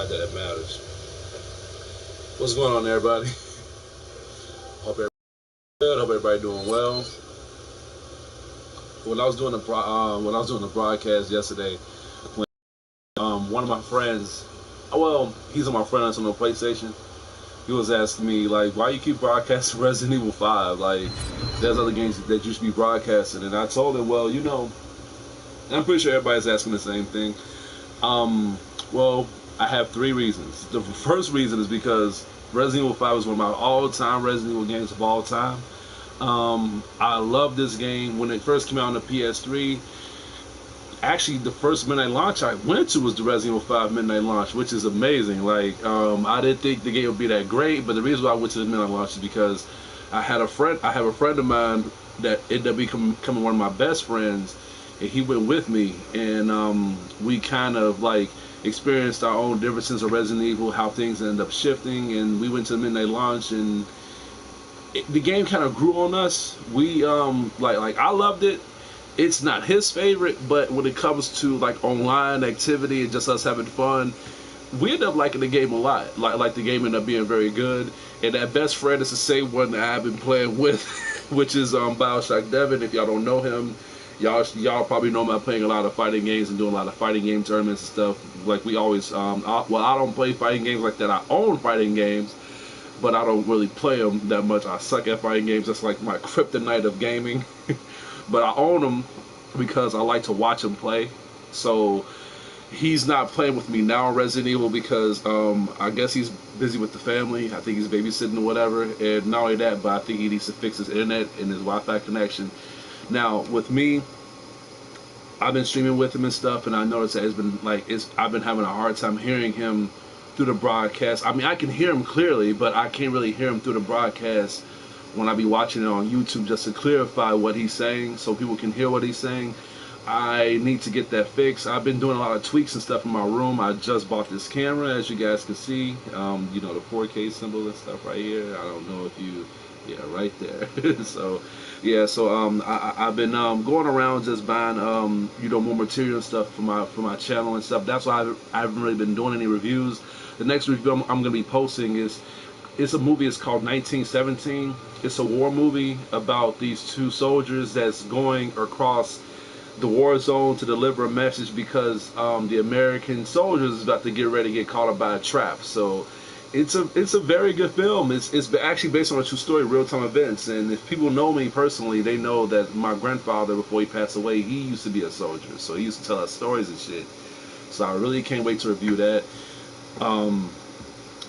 Not that it matters. What's going on, everybody? Hope everybody good. Hope everybody doing well. When I was doing the broadcast yesterday, when one of my friends, he's my friend that's on the PlayStation. He was asking me like, why you keep broadcasting Resident Evil 5? Like, there's other games that you should be broadcasting. And I told him, well, and I'm pretty sure everybody's asking the same thing. Well, I have three reasons. The first reason is because Resident Evil 5 is one of my all-time Resident Evil games of all time. I love this game. When it first came out on the PS3, actually the first midnight launch I went to was the Resident Evil 5 midnight launch, which is amazing. Like, I didn't think the game would be that great, but the reason why I went to the midnight launch is because I have a friend of mine that ended up becoming one of my best friends, and he went with me, and we kind of like experienced our own differences of Resident Evil, how things ended up shifting, and we went to the midnight launch, and the game kind of grew on us. We like I loved it. It's not his favorite, but when it comes to like online activity and just us having fun, we end up liking the game a lot. Like the game ended up being very good. And that best friend is the same one that I've been playing with, which is BioShock Devin. If y'all don't know him, y'all probably know him by playing a lot of fighting games and doing a lot of fighting game tournaments and stuff. Like we always, I don't play fighting games like that. I own fighting games, but I don't really play them that much. I suck at fighting games. That's like my kryptonite of gaming. But I own them because I like to watch him play. So he's not playing with me now in Resident Evil because I guess he's busy with the family. I think he's babysitting or whatever. And not only that, but I think he needs to fix his internet and his Wi-Fi connection. Now with me, I've been streaming with him and stuff, and I noticed that I've been having a hard time hearing him through the broadcast. I mean, I can hear him clearly, but I can't really hear him through the broadcast when I be watching it on YouTube, just to clarify what he's saying so people can hear what he's saying. I need to get that fixed. I've been doing a lot of tweaks and stuff in my room. I just bought this camera, as you guys can see. The 4K symbol and stuff right here. I don't know if you, yeah, right there. So I've been going around just buying more material and stuff for my channel and stuff. That's why I haven't really been doing any reviews. The next review I'm going to be posting is a movie. It's called 1917. It's a war movie about these two soldiers that's going across the war zone to deliver a message because the American soldiers is about to get ready to get caught up by a trap. So it's a very good film. It's actually based on a true story, real-time events. And if people know me personally, they know that my grandfather, before he passed away, he used to be a soldier. So he used to tell us stories and shit. So I really can't wait to review that.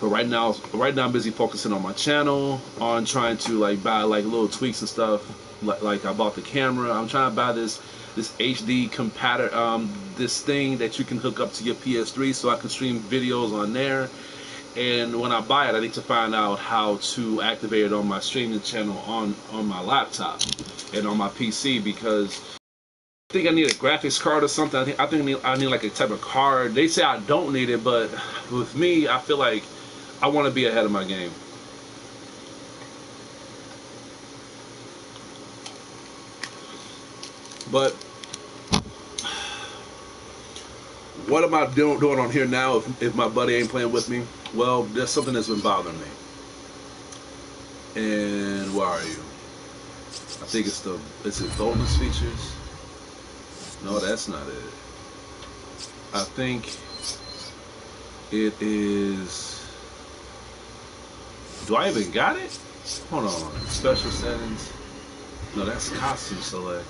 But right now I'm busy focusing on my channel, on trying to like buy like little tweaks and stuff. Like I bought the camera. I'm trying to buy this HD compatible this thing that you can hook up to your PS3 so I can stream videos on there. And when I buy it, I need to find out how to activate it on my streaming channel on my laptop and on my PC, because I think I need a graphics card or something. I think I need like a type of card. They say I don't need it, but with me, I feel like I want to be ahead of my game. But what am I doing on here now if my buddy ain't playing with me? Well, there's something that's been bothering me. And where are you? I think is it bonus features? No, that's not it. I think it is. Do I even got it? Hold on. Special settings. No, that's costume select.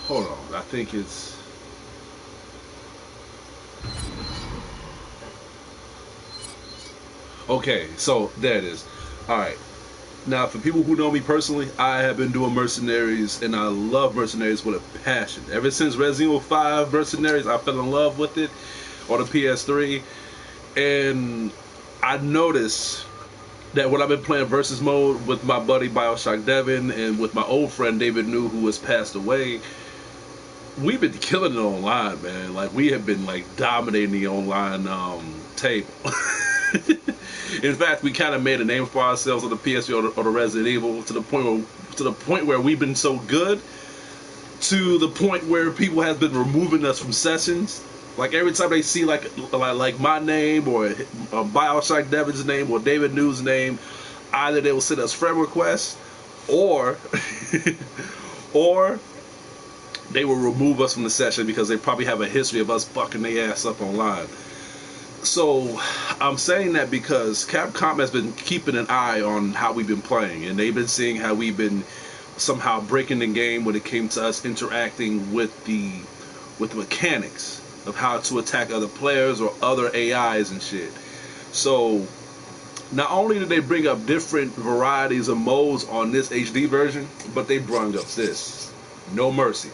Hold on. I think it's. Okay, so there it is. Alright. Now, for people who know me personally, I have been doing Mercenaries, and I love Mercenaries with a passion. Ever since Resident Evil 5 Mercenaries, I fell in love with it on the PS3, and I noticed that when I've been playing versus mode with my buddy BioShock Devin and with my old friend David New, who has passed away, we've been killing it online, man. Like, we have been like dominating the online table. In fact, we kind of made a name for ourselves on the PS3 or the Resident Evil to the point where we've been so good to the point where people have been removing us from sessions. Like every time they see like my name or Bioshock Devin's name or David New's name, either they will send us friend requests or or they will remove us from the session because they probably have a history of us fucking their ass up online. So I'm saying that because Capcom has been keeping an eye on how we've been playing, and they've been seeing how we've been somehow breaking the game when it came to us interacting with the mechanics of how to attack other players or other AIs and shit. So not only did they bring up different varieties of modes on this HD version, but they brought up this No Mercy.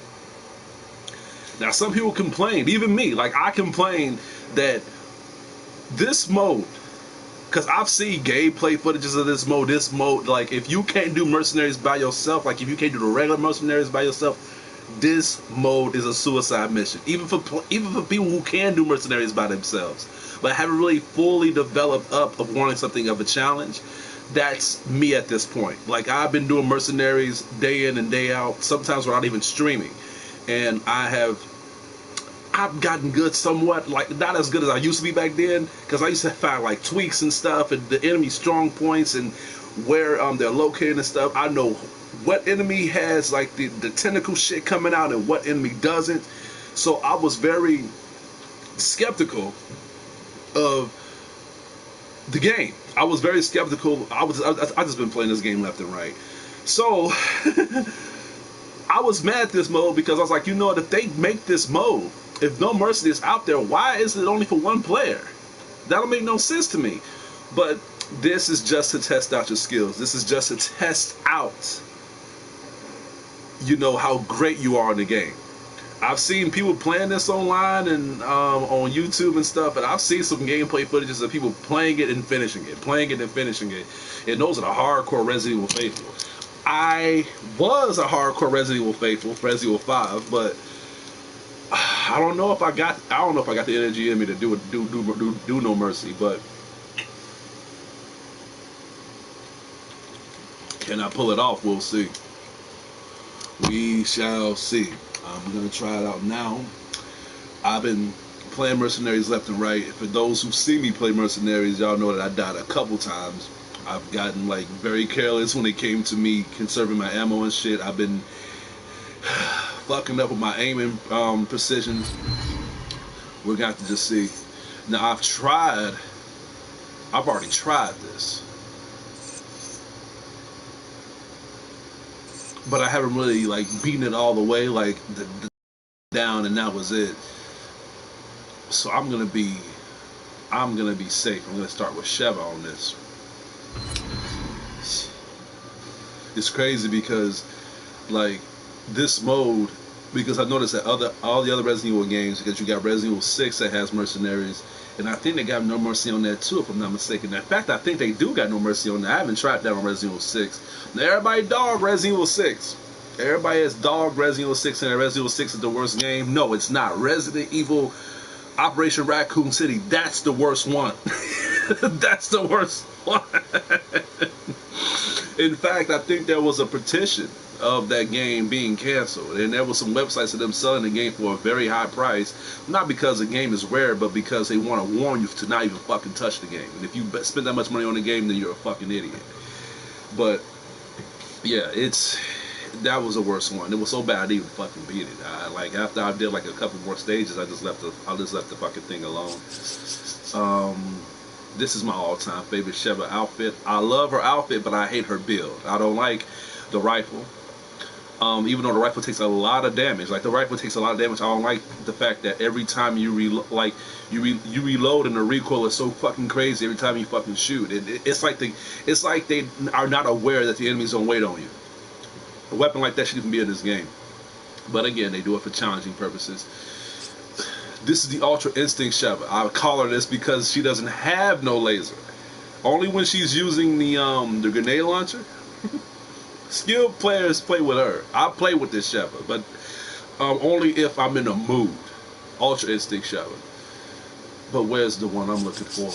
Now some people complained, even me, like I complained that this mode, because I've seen gameplay footages of this mode, like if you can't do Mercenaries by yourself, like if you can't do the regular Mercenaries by yourself, this mode is a suicide mission. Even for people who can do Mercenaries by themselves, but haven't really fully developed up of wanting something of a challenge. That's me at this point. Like I've been doing Mercenaries day in and day out, sometimes without even streaming, and I've gotten good somewhat, like not as good as I used to be back then, because I used to find like tweaks and stuff and the enemy strong points and where they're located and stuff. I know what enemy has like the tentacle shit coming out and what enemy doesn't. So I was very skeptical of the game. I was very skeptical. I just been playing this game left and right. So I was mad at this mode because I was like, you know what, if they make this mode, if No Mercy is out there, why is it only for one player? That don't make no sense to me. But this is just to test out your skills. This is just to test out, you know, how great you are in the game. I've seen people playing this online and on YouTube and stuff, and I've seen some gameplay footages of people playing it and finishing it, playing it and finishing it. And those are the hardcore Resident Evil faithful. I was a hardcore Resident Evil faithful for Resident Evil 5, but I don't know if I got the energy in me to do No Mercy. But can I pull it off? We'll see. We shall see. I'm gonna try it out now. I've been playing Mercenaries left and right. For those who see me play Mercenaries, y'all know that I died a couple times. I've gotten like very careless when it came to me conserving my ammo and shit. I've been fucking up with my aiming precision. We're gonna have to just see. Now I've already tried this, but I haven't really like beaten it all the way, like the down, and that was it. So I'm gonna be safe. I'm gonna start with Sheva on this. It's crazy because like this mode, because I noticed that all the other Resident Evil games, because you got Resident Evil 6 that has Mercenaries, and I think they got No Mercy on that too, if I'm not mistaken. In fact, I think they do got No Mercy on that. I haven't tried that on Resident Evil 6. Now, everybody dog Resident Evil 6. Everybody has dog Resident Evil 6, and Resident Evil 6 is the worst game. No, it's not. Resident Evil Operation Raccoon City, that's the worst one. That's the worst one. In fact, I think there was a petition of that game being canceled, and there was some websites of them selling the game for a very high price, not because the game is rare, but because they want to warn you to not even fucking touch the game. And if you spend that much money on the game, then you're a fucking idiot. But yeah, that was the worst one. It was so bad I didn't even fucking beat it. Like after I did like a couple more stages, I just left the fucking thing alone. This is my all-time favorite Sheva outfit. I love her outfit, but I hate her build. I don't like the rifle. Even though the rifle takes a lot of damage, I don't like the fact that every time you reload and the recoil is so fucking crazy every time you fucking shoot. It's like they are not aware that the enemies don't wait on you. A weapon like that shouldn't even be in this game. But again, they do it for challenging purposes. This is the Ultra Instinct Sheva. I call her this because she doesn't have no laser. Only when she's using the grenade launcher. Skilled players play with her. I play with this Sheva, but only if I'm in a mood. Ultra Instinct Sheva. But where's the one I'm looking for?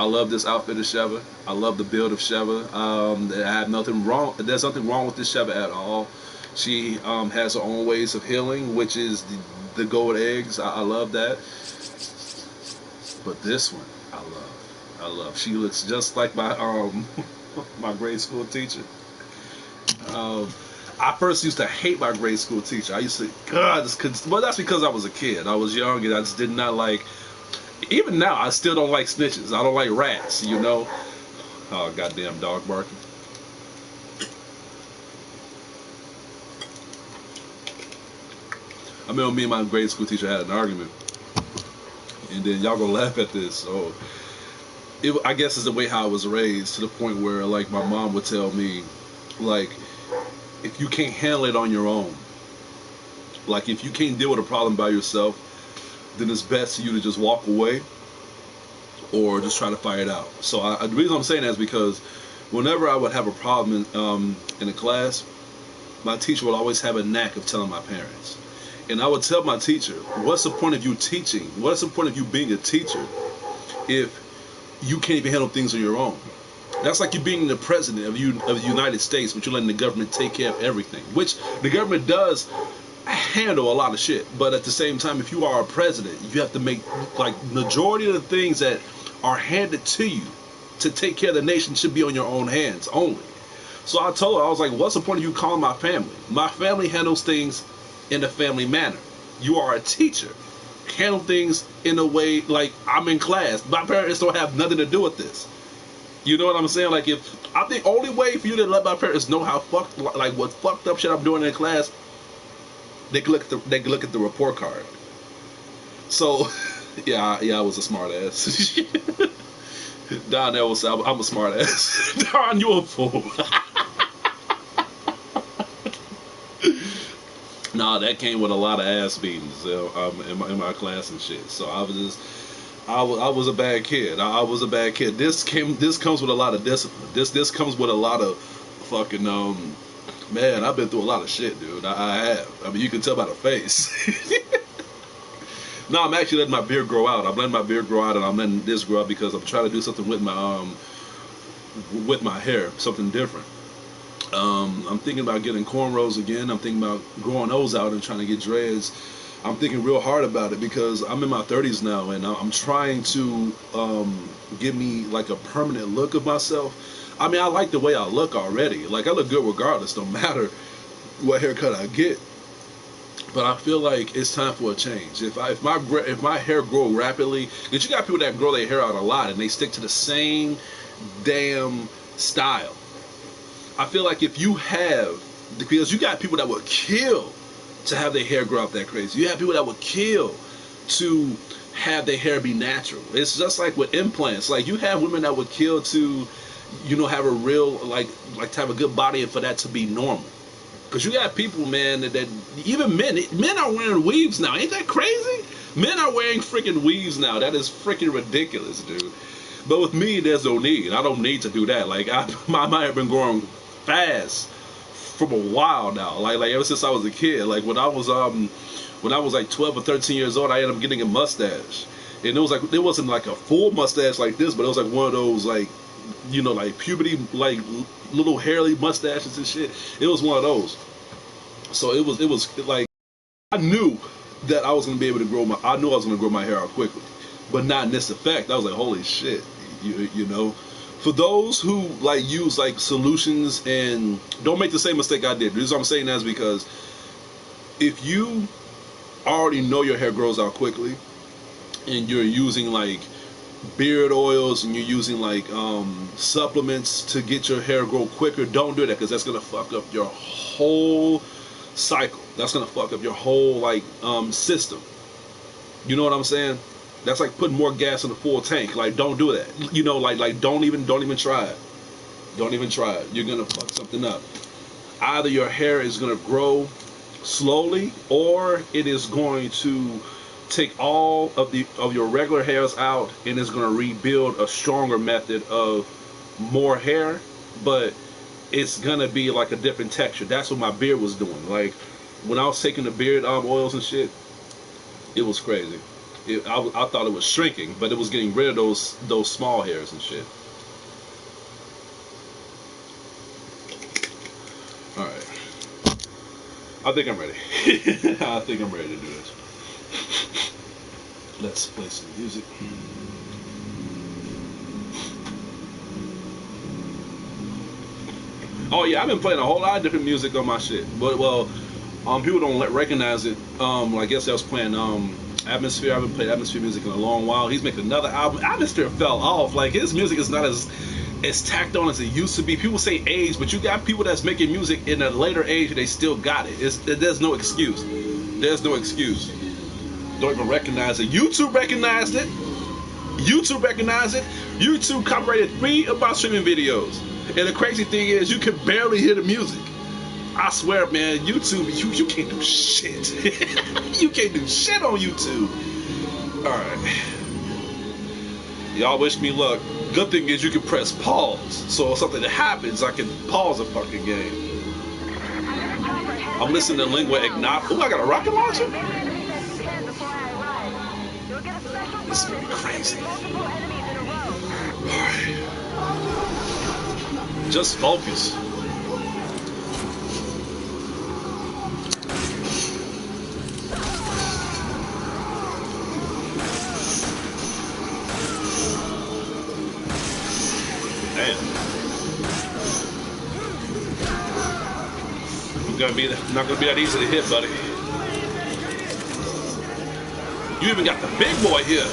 I love this outfit of Sheva. I love the build of Sheva. I have nothing wrong. There's nothing wrong with this Sheva at all. She has her own ways of healing, which is the gold eggs. I love that. But this one, I love. I love. She looks just like my my grade school teacher. Um, I first used to hate my grade school teacher. I used to, God, well, that's because I was a kid. I was young and I just did not like. Even now, I still don't like snitches. I don't like rats. You know. Oh, goddamn dog barking. I remember me and my grade school teacher had an argument, and then y'all gonna laugh at this. So, I guess it's the way how I was raised, to the point where like my mom would tell me, like, if you can't handle it on your own, like if you can't deal with a problem by yourself, then it's best for you to just walk away or just try to fight it out. So the reason I'm saying that is because whenever I would have a problem in a class, my teacher would always have a knack of telling my parents. And I would tell my teacher, what's the point of you teaching? What's the point of you being a teacher if you can't even handle things on your own? That's like you being the president of the United States, but you're letting the government take care of everything, which the government does handle a lot of shit. But at the same time, if you are a president, you have to make, like, majority of the things that are handed to you to take care of the nation should be on your own hands only. So I told her, I was like, what's the point of you calling my family? My family handles things in a family manner. You are a teacher. Handle things in a way like I'm in class. My parents don't have nothing to do with this. You know what I'm saying? Like, if I think only way for you to let my parents know how fucked, like what fucked up shit I'm doing in class, they can look at the report card. So, yeah, I was a smart ass. Don L was, I'm a smart ass. Don, you a fool. Nah, that came with a lot of ass beatings in my class and shit. So I was just, I was a bad kid. I was a bad kid. This comes with a lot of discipline. This comes with a lot of fucking man. I've been through a lot of shit, dude. I have. I mean, you can tell by the face. No, I'm actually letting my beard grow out. I'm letting my beard grow out, and I'm letting this grow out because I'm trying to do something with my hair, something different. I'm thinking about getting cornrows again. I'm thinking about growing those out and trying to get dreads. I'm thinking real hard about it because I'm in my 30s now, and I'm trying to give me like a permanent look of myself. I mean, I like the way I look already. Like, I look good regardless, no matter what haircut I get. But I feel like it's time for a change. If my hair grow rapidly, because you got people that grow their hair out a lot and they stick to the same damn style. I feel like if you have, because you got people that would kill to have their hair grow out that crazy. You have people that would kill to have their hair be natural. It's just like with implants. Like, you have women that would kill to, you know, have a real, like to have a good body and for that to be normal. Because you got people, man, that even men are wearing weaves now. Ain't that crazy? Men are wearing freaking weaves now. That is freaking ridiculous, dude. But with me, there's no need. I don't need to do that. Like, my hair have been growing fast from a while now. Like ever since I was a kid. Like, when I was like 12 or 13 years old, I ended up getting a mustache. And it wasn't like a full mustache like this, but it was like one of those, like, you know, like puberty, like little hairy mustaches and shit. It was one of those. So it was like, I knew that I was gonna be able to I knew I was gonna grow my hair out quickly, but not in this effect. I was like, holy shit, you know. For those who like use like solutions, and don't make the same mistake I did. The reason I'm saying that is because if you already know your hair grows out quickly, and you're using like beard oils and you're using like supplements to get your hair grow quicker, don't do that, because that's gonna fuck up your whole cycle. That's gonna fuck up your whole like system. You know what I'm saying? That's like putting more gas in a full tank. Like, don't do that. You know, like don't even try it. Don't even try it. You're gonna fuck something up. Either your hair is gonna grow slowly, or it is going to take all of your regular hairs out, and it's going to rebuild a stronger method of more hair, but it's going to be like a different texture. That's what my beard was doing. Like, when I was taking the beard oils and shit, it was crazy. I thought it was shrinking, but it was getting rid of those small hairs and shit. All right, I think I'm ready. I think I'm ready to do this. Let's play some music. Oh yeah, I've been playing a whole lot of different music on my shit, but well, people don't recognize it. I guess I was playing Atmosphere. I haven't played Atmosphere music in a long while. He's making another album. Atmosphere fell off. Like his music is not as tacked on as it used to be. People say age, but you got people that's making music in a later age and they still got it. There's no excuse. There's no excuse. Don't even recognize it. YouTube recognized it. YouTube recognized it. YouTube copyrighted 3 of my streaming videos. And the crazy thing is, you can barely hear the music. I swear, man, YouTube, you can't do shit. You can't do shit on YouTube. Alright. Y'all wish me luck. Good thing is you can press pause. So if something that happens, I can pause a fucking game. I'm listening to Lingua Ignat. Oh, I got a rocket launcher? This is gonna be crazy. Alright. Just focus. Not gonna be that easy to hit, buddy. You even got the big boy here.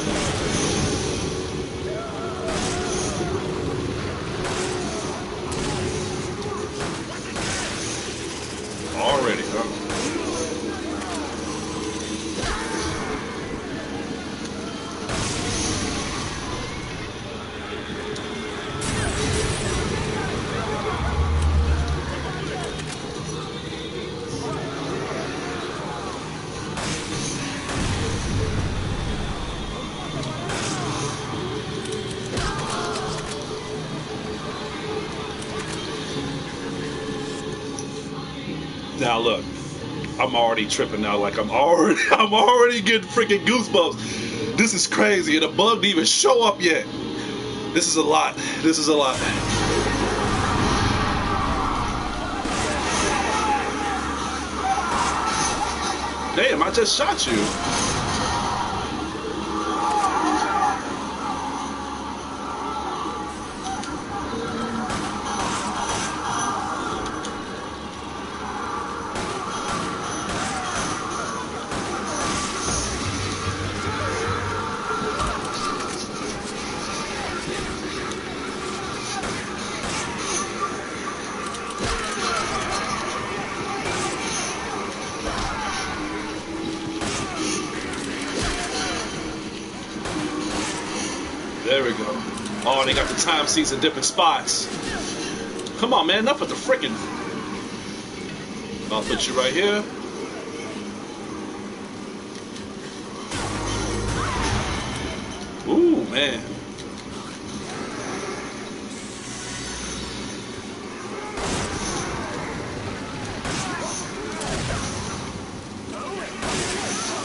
Already, huh? Now look, I'm already tripping now. Like I'm already getting freaking goosebumps. This is crazy, and the bug didn't even show up yet. This is a lot. This is a lot. Damn, I just shot you. There we go. Oh, they got the time seats in different spots. Come on, man. Enough with the frickin'. I'll put you right here. Ooh, man.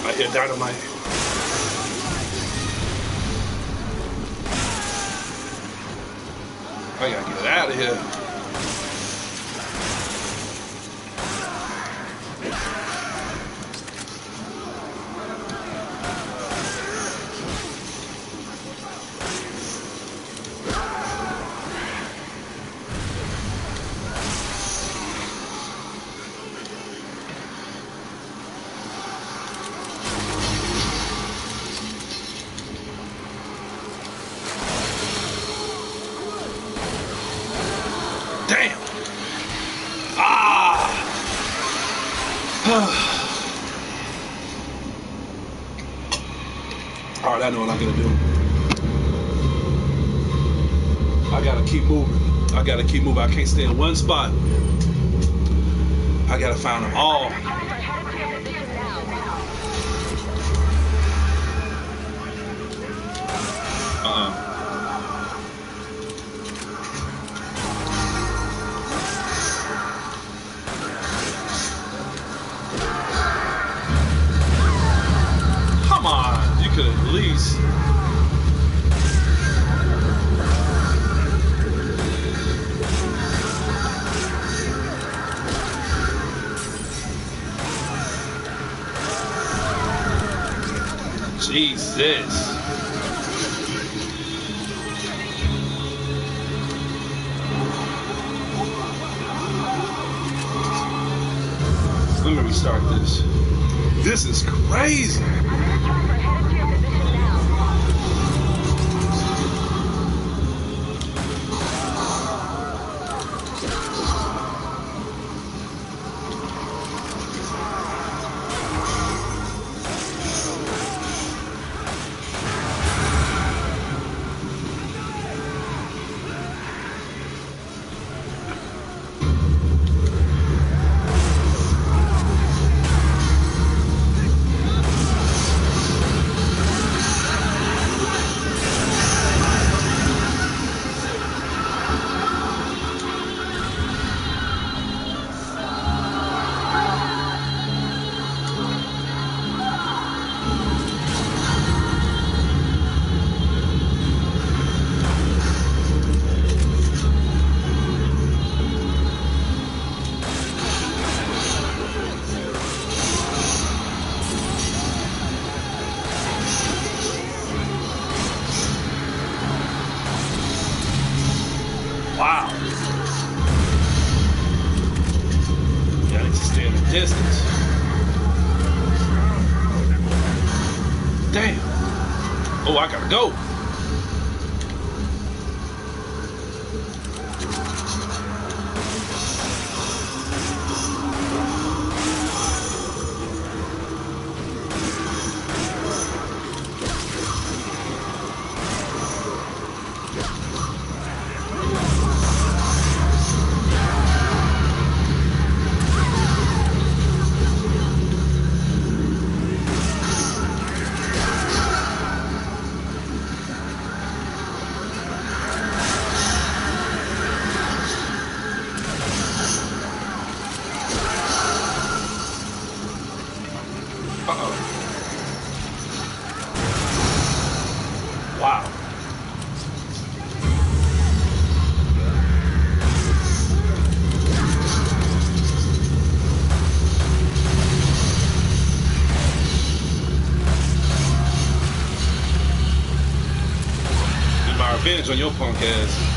I hear dynamite. I gotta get out of here. Damn. Ah. All right, I know what I'm gonna do. I gotta keep moving. I gotta keep moving. I can't stay in one spot. I gotta find them all. could at least. Jesus. Let me restart this. This is crazy. Wow. Yeah, I need to stay in the distance. Damn. Oh, I gotta go. Wow. Get my revenge on your punk ass.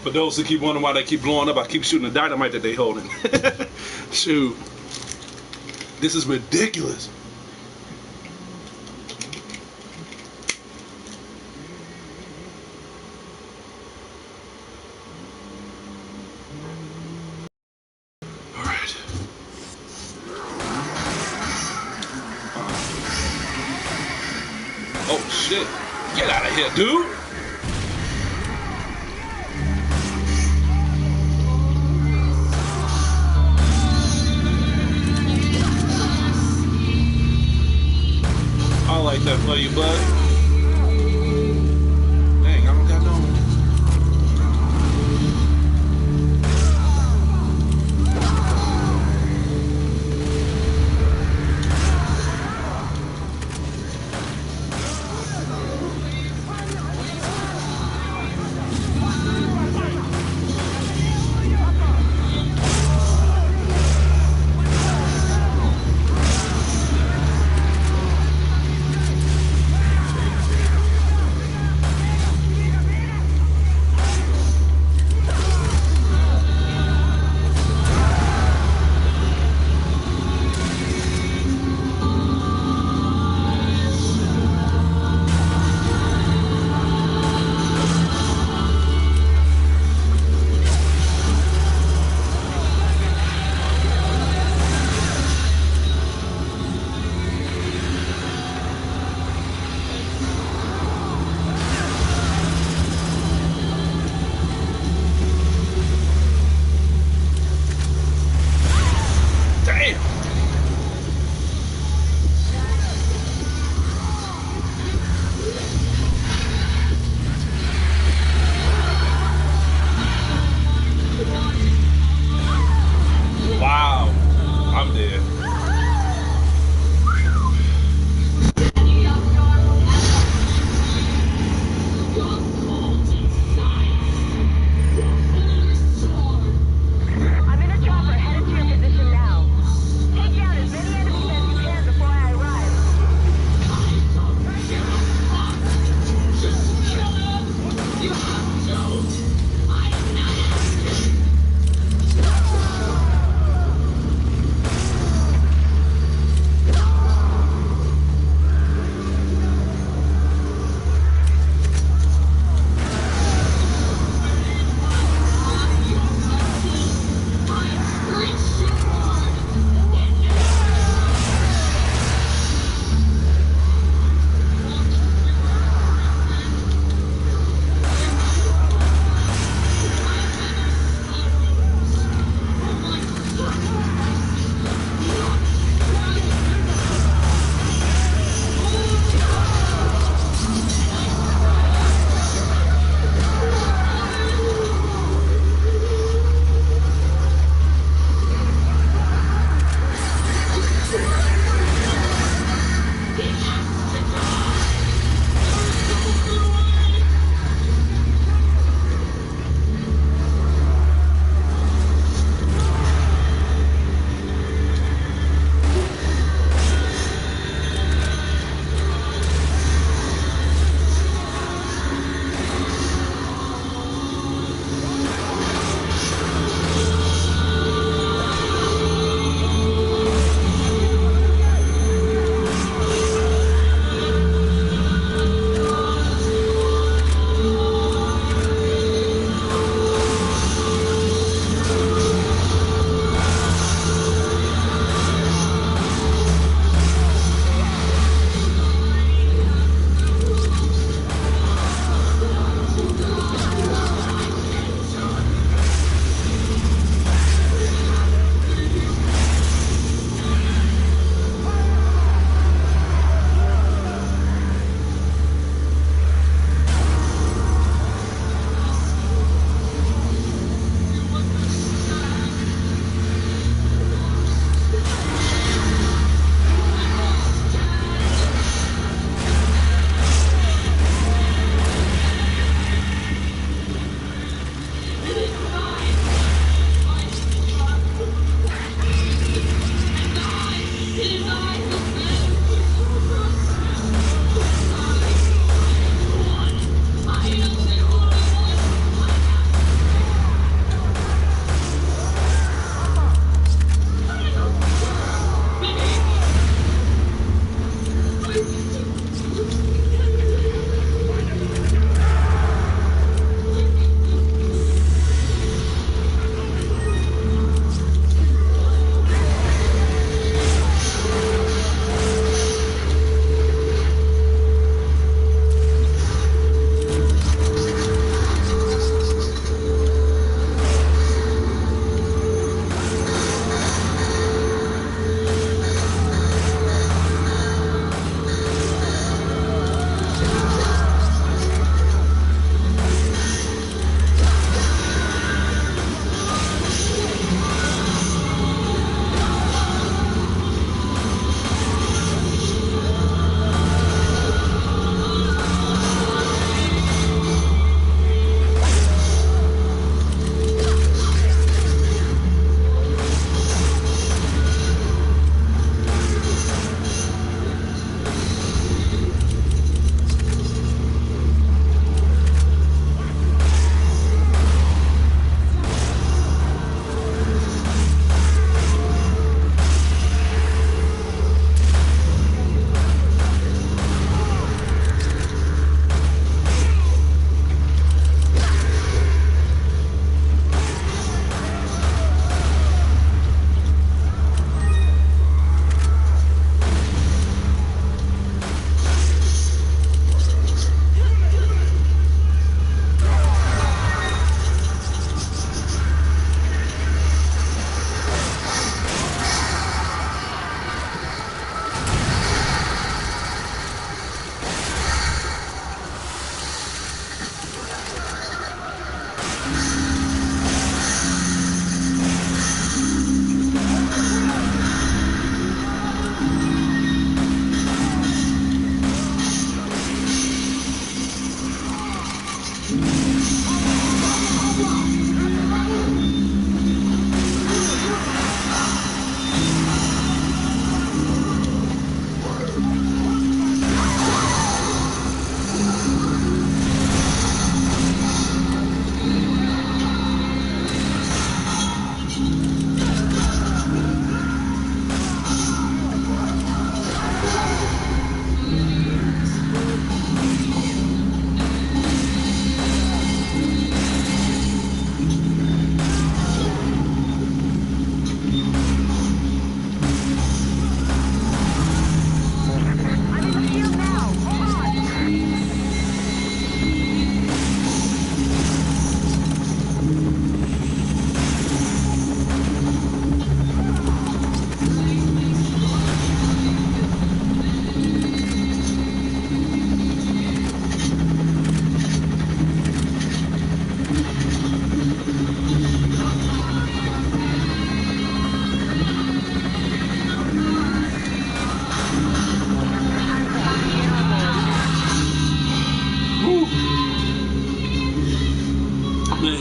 For those who keep wondering why they keep blowing up, I keep shooting the dynamite that they holding. Shoot. This is ridiculous. Alright. Oh shit. Get out of here, dude. I like that for you, bud. Dang, I don't got no.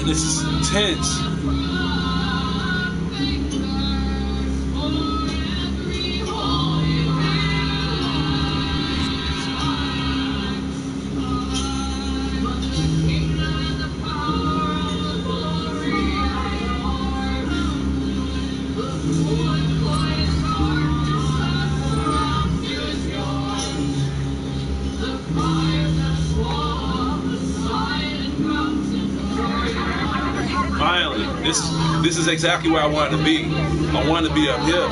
This is intense. Finally, this is exactly where I wanted to be. I wanted to be up here.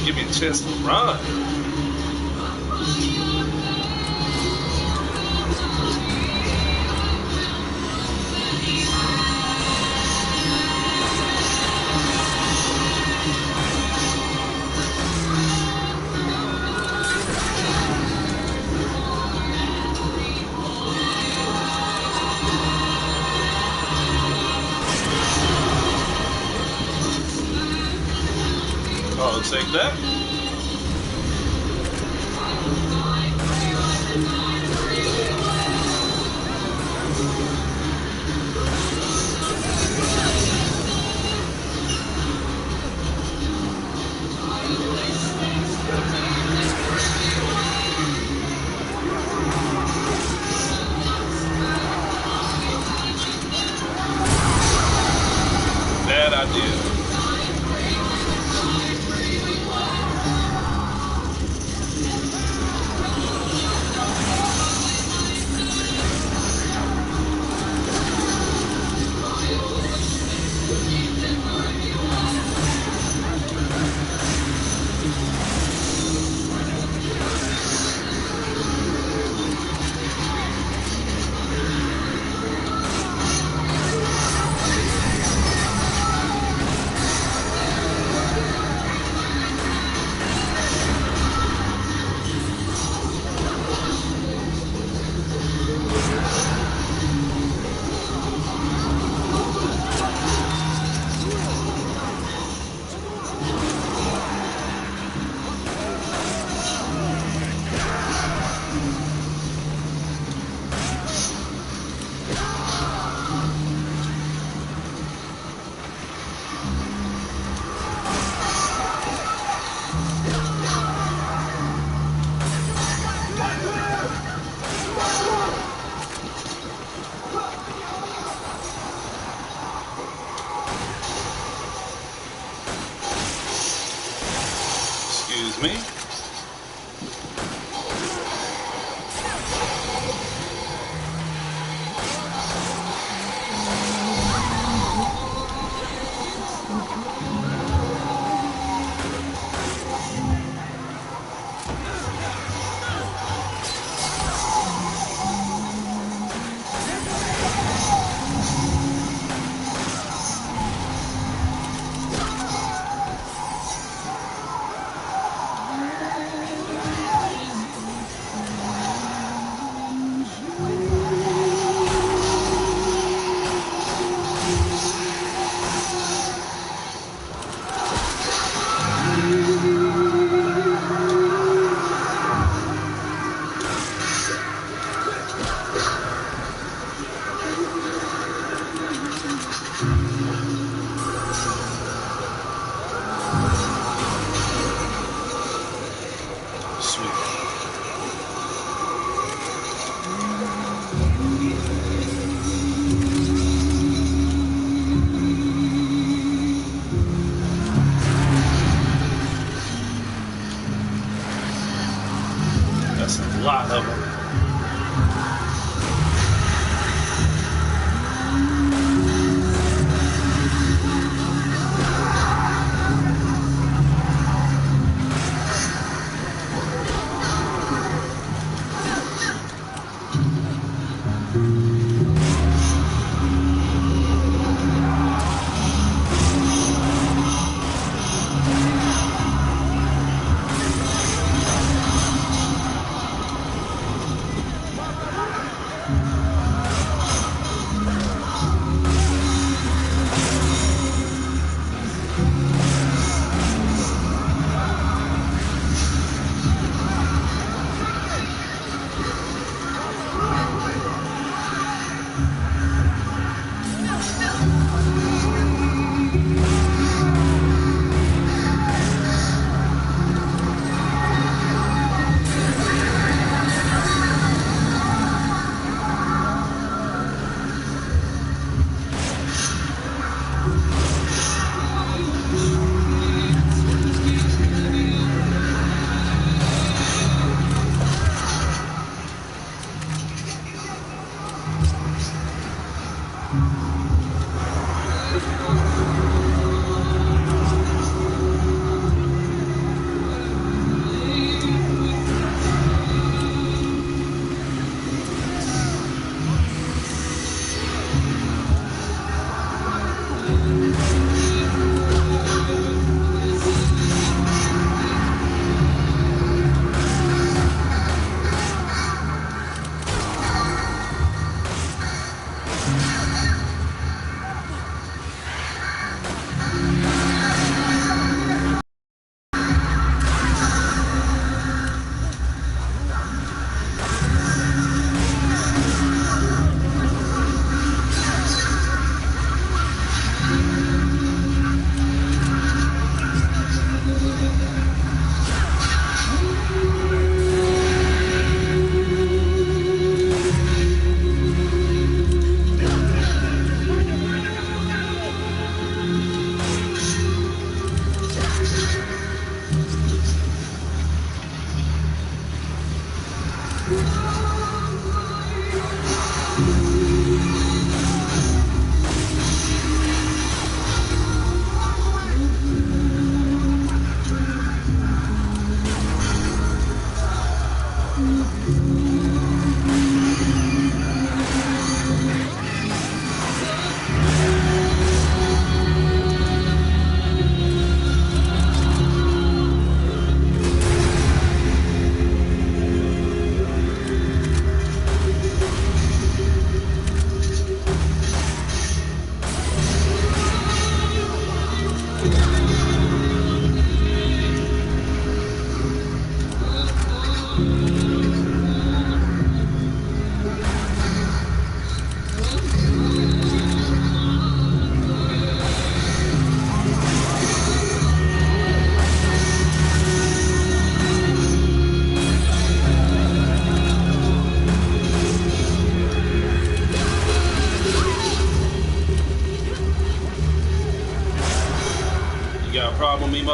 Give me a chance to run. Oh, take that. Bad idea. Excuse me. That's a lot of them.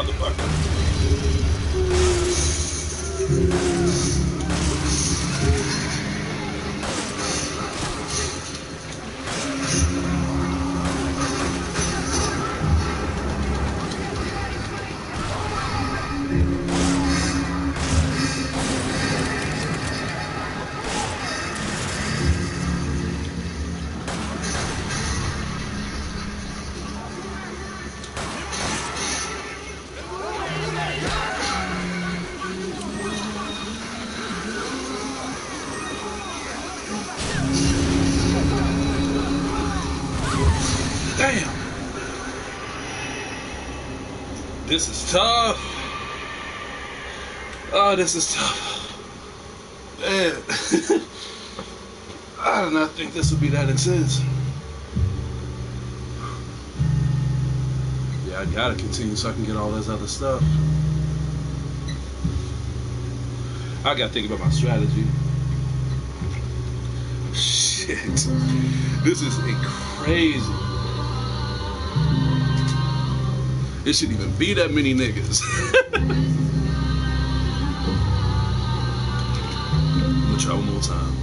motherfucker. Damn. This is tough. Oh, this is tough. Man. I did not think this would be that intense. Yeah, I gotta continue so I can get all this other stuff. I gotta think about my strategy. Shit. This is crazy. It shouldn't even be that many niggas. I'm gonna try one more time.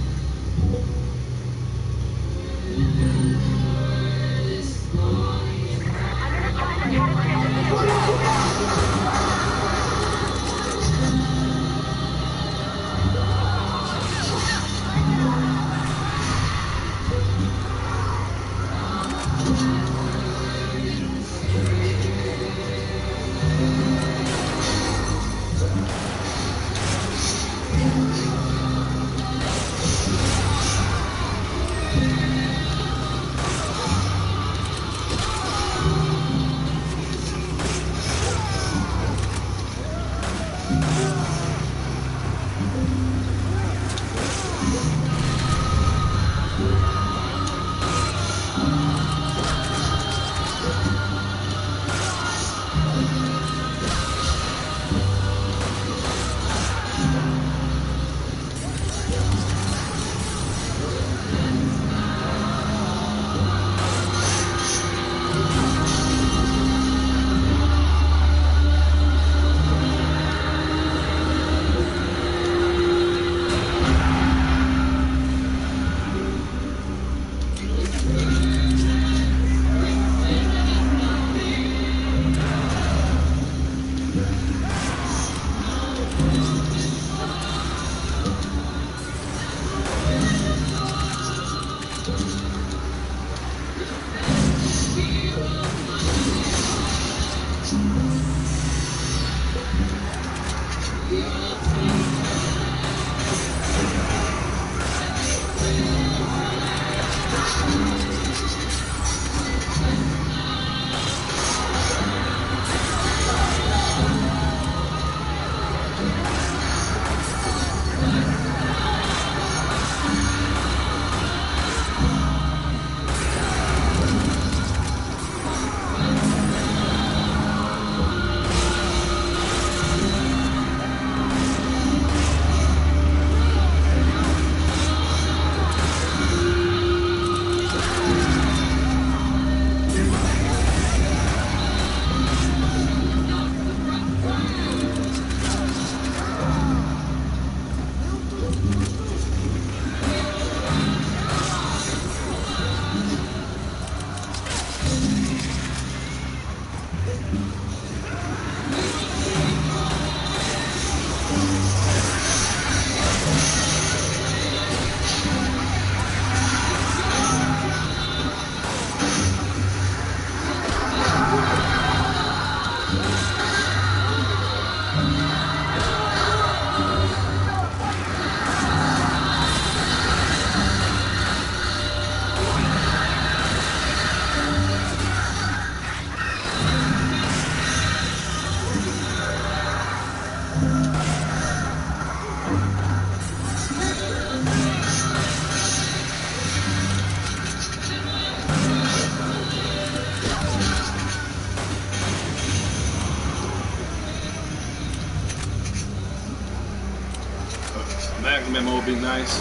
Mag memo would be nice.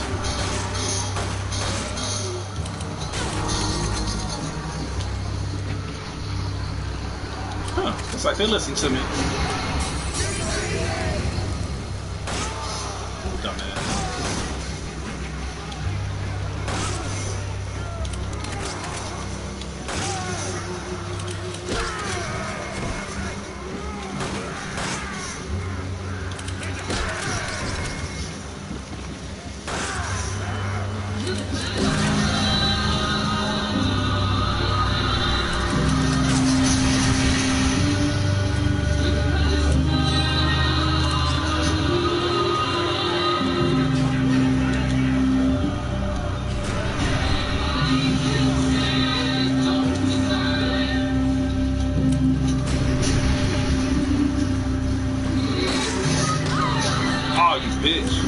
Huh, it's like they listen to me. Dumbass. Oh, you bitch.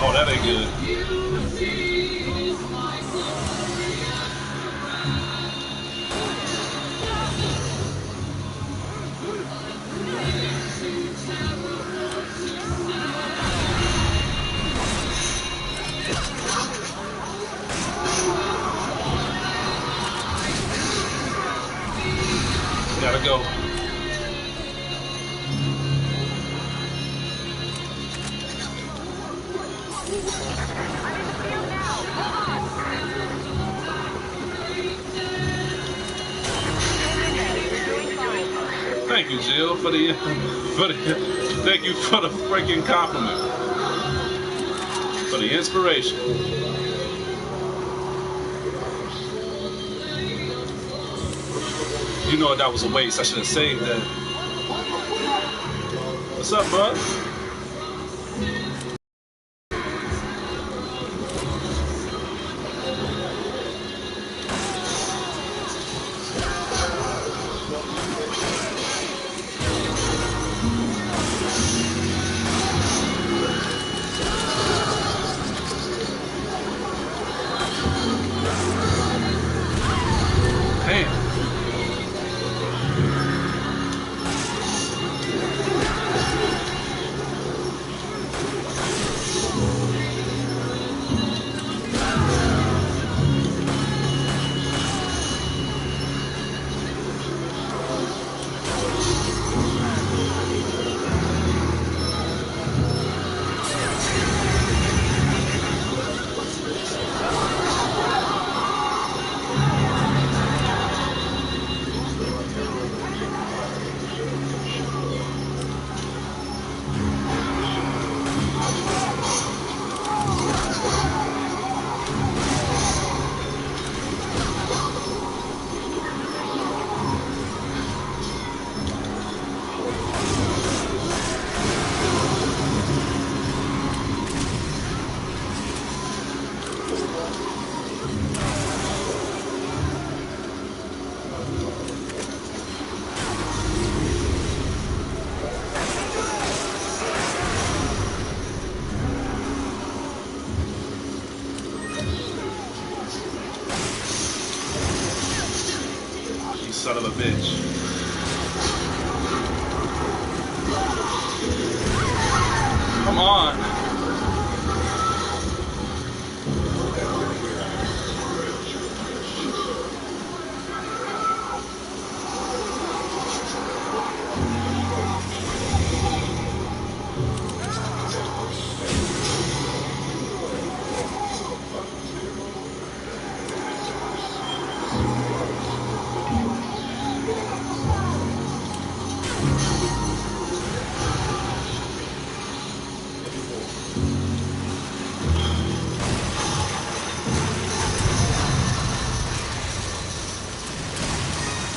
Oh, that ain't good. Gotta go. Thank you, Jill, for the thank you for the freaking compliment, for the inspiration. You know that was a waste. I should have saved that. What's up, bud? Damn. son of a bitch. Come on.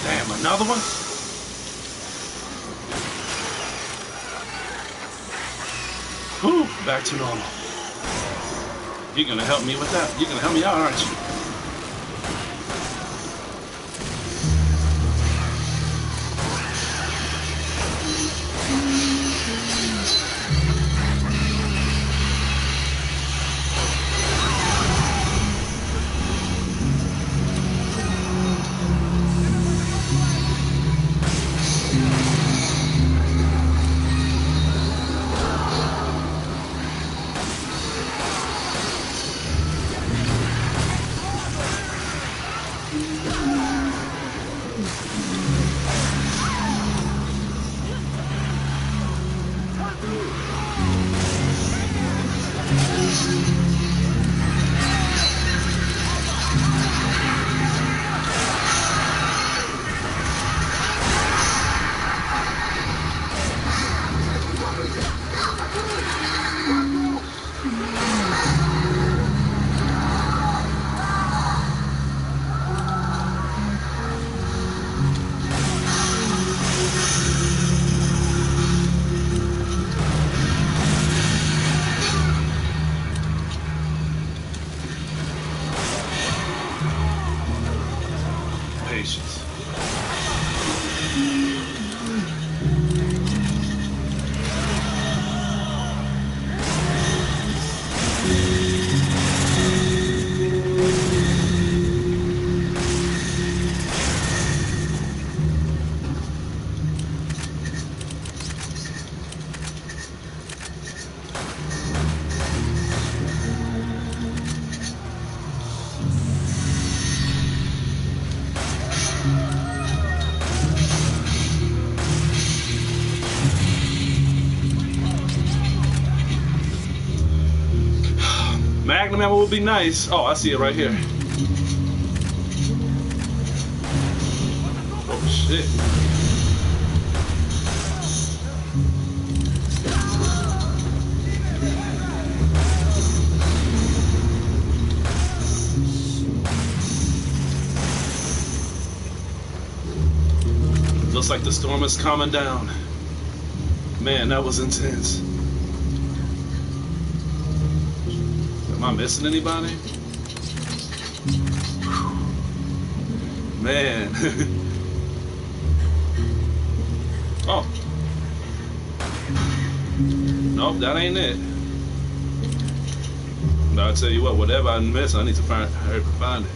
Damn, another one? Whew, back to normal. You're gonna help me with that? You're gonna help me out, aren't you? Patience. Magnum ammo would be nice. Oh, I see it right here. Oh, shit. Looks like the storm is calming down. Man, that was intense. Am I missing anybody? Man. Oh. Nope, that ain't it. But I'll tell you what, whatever I miss, I need to find it.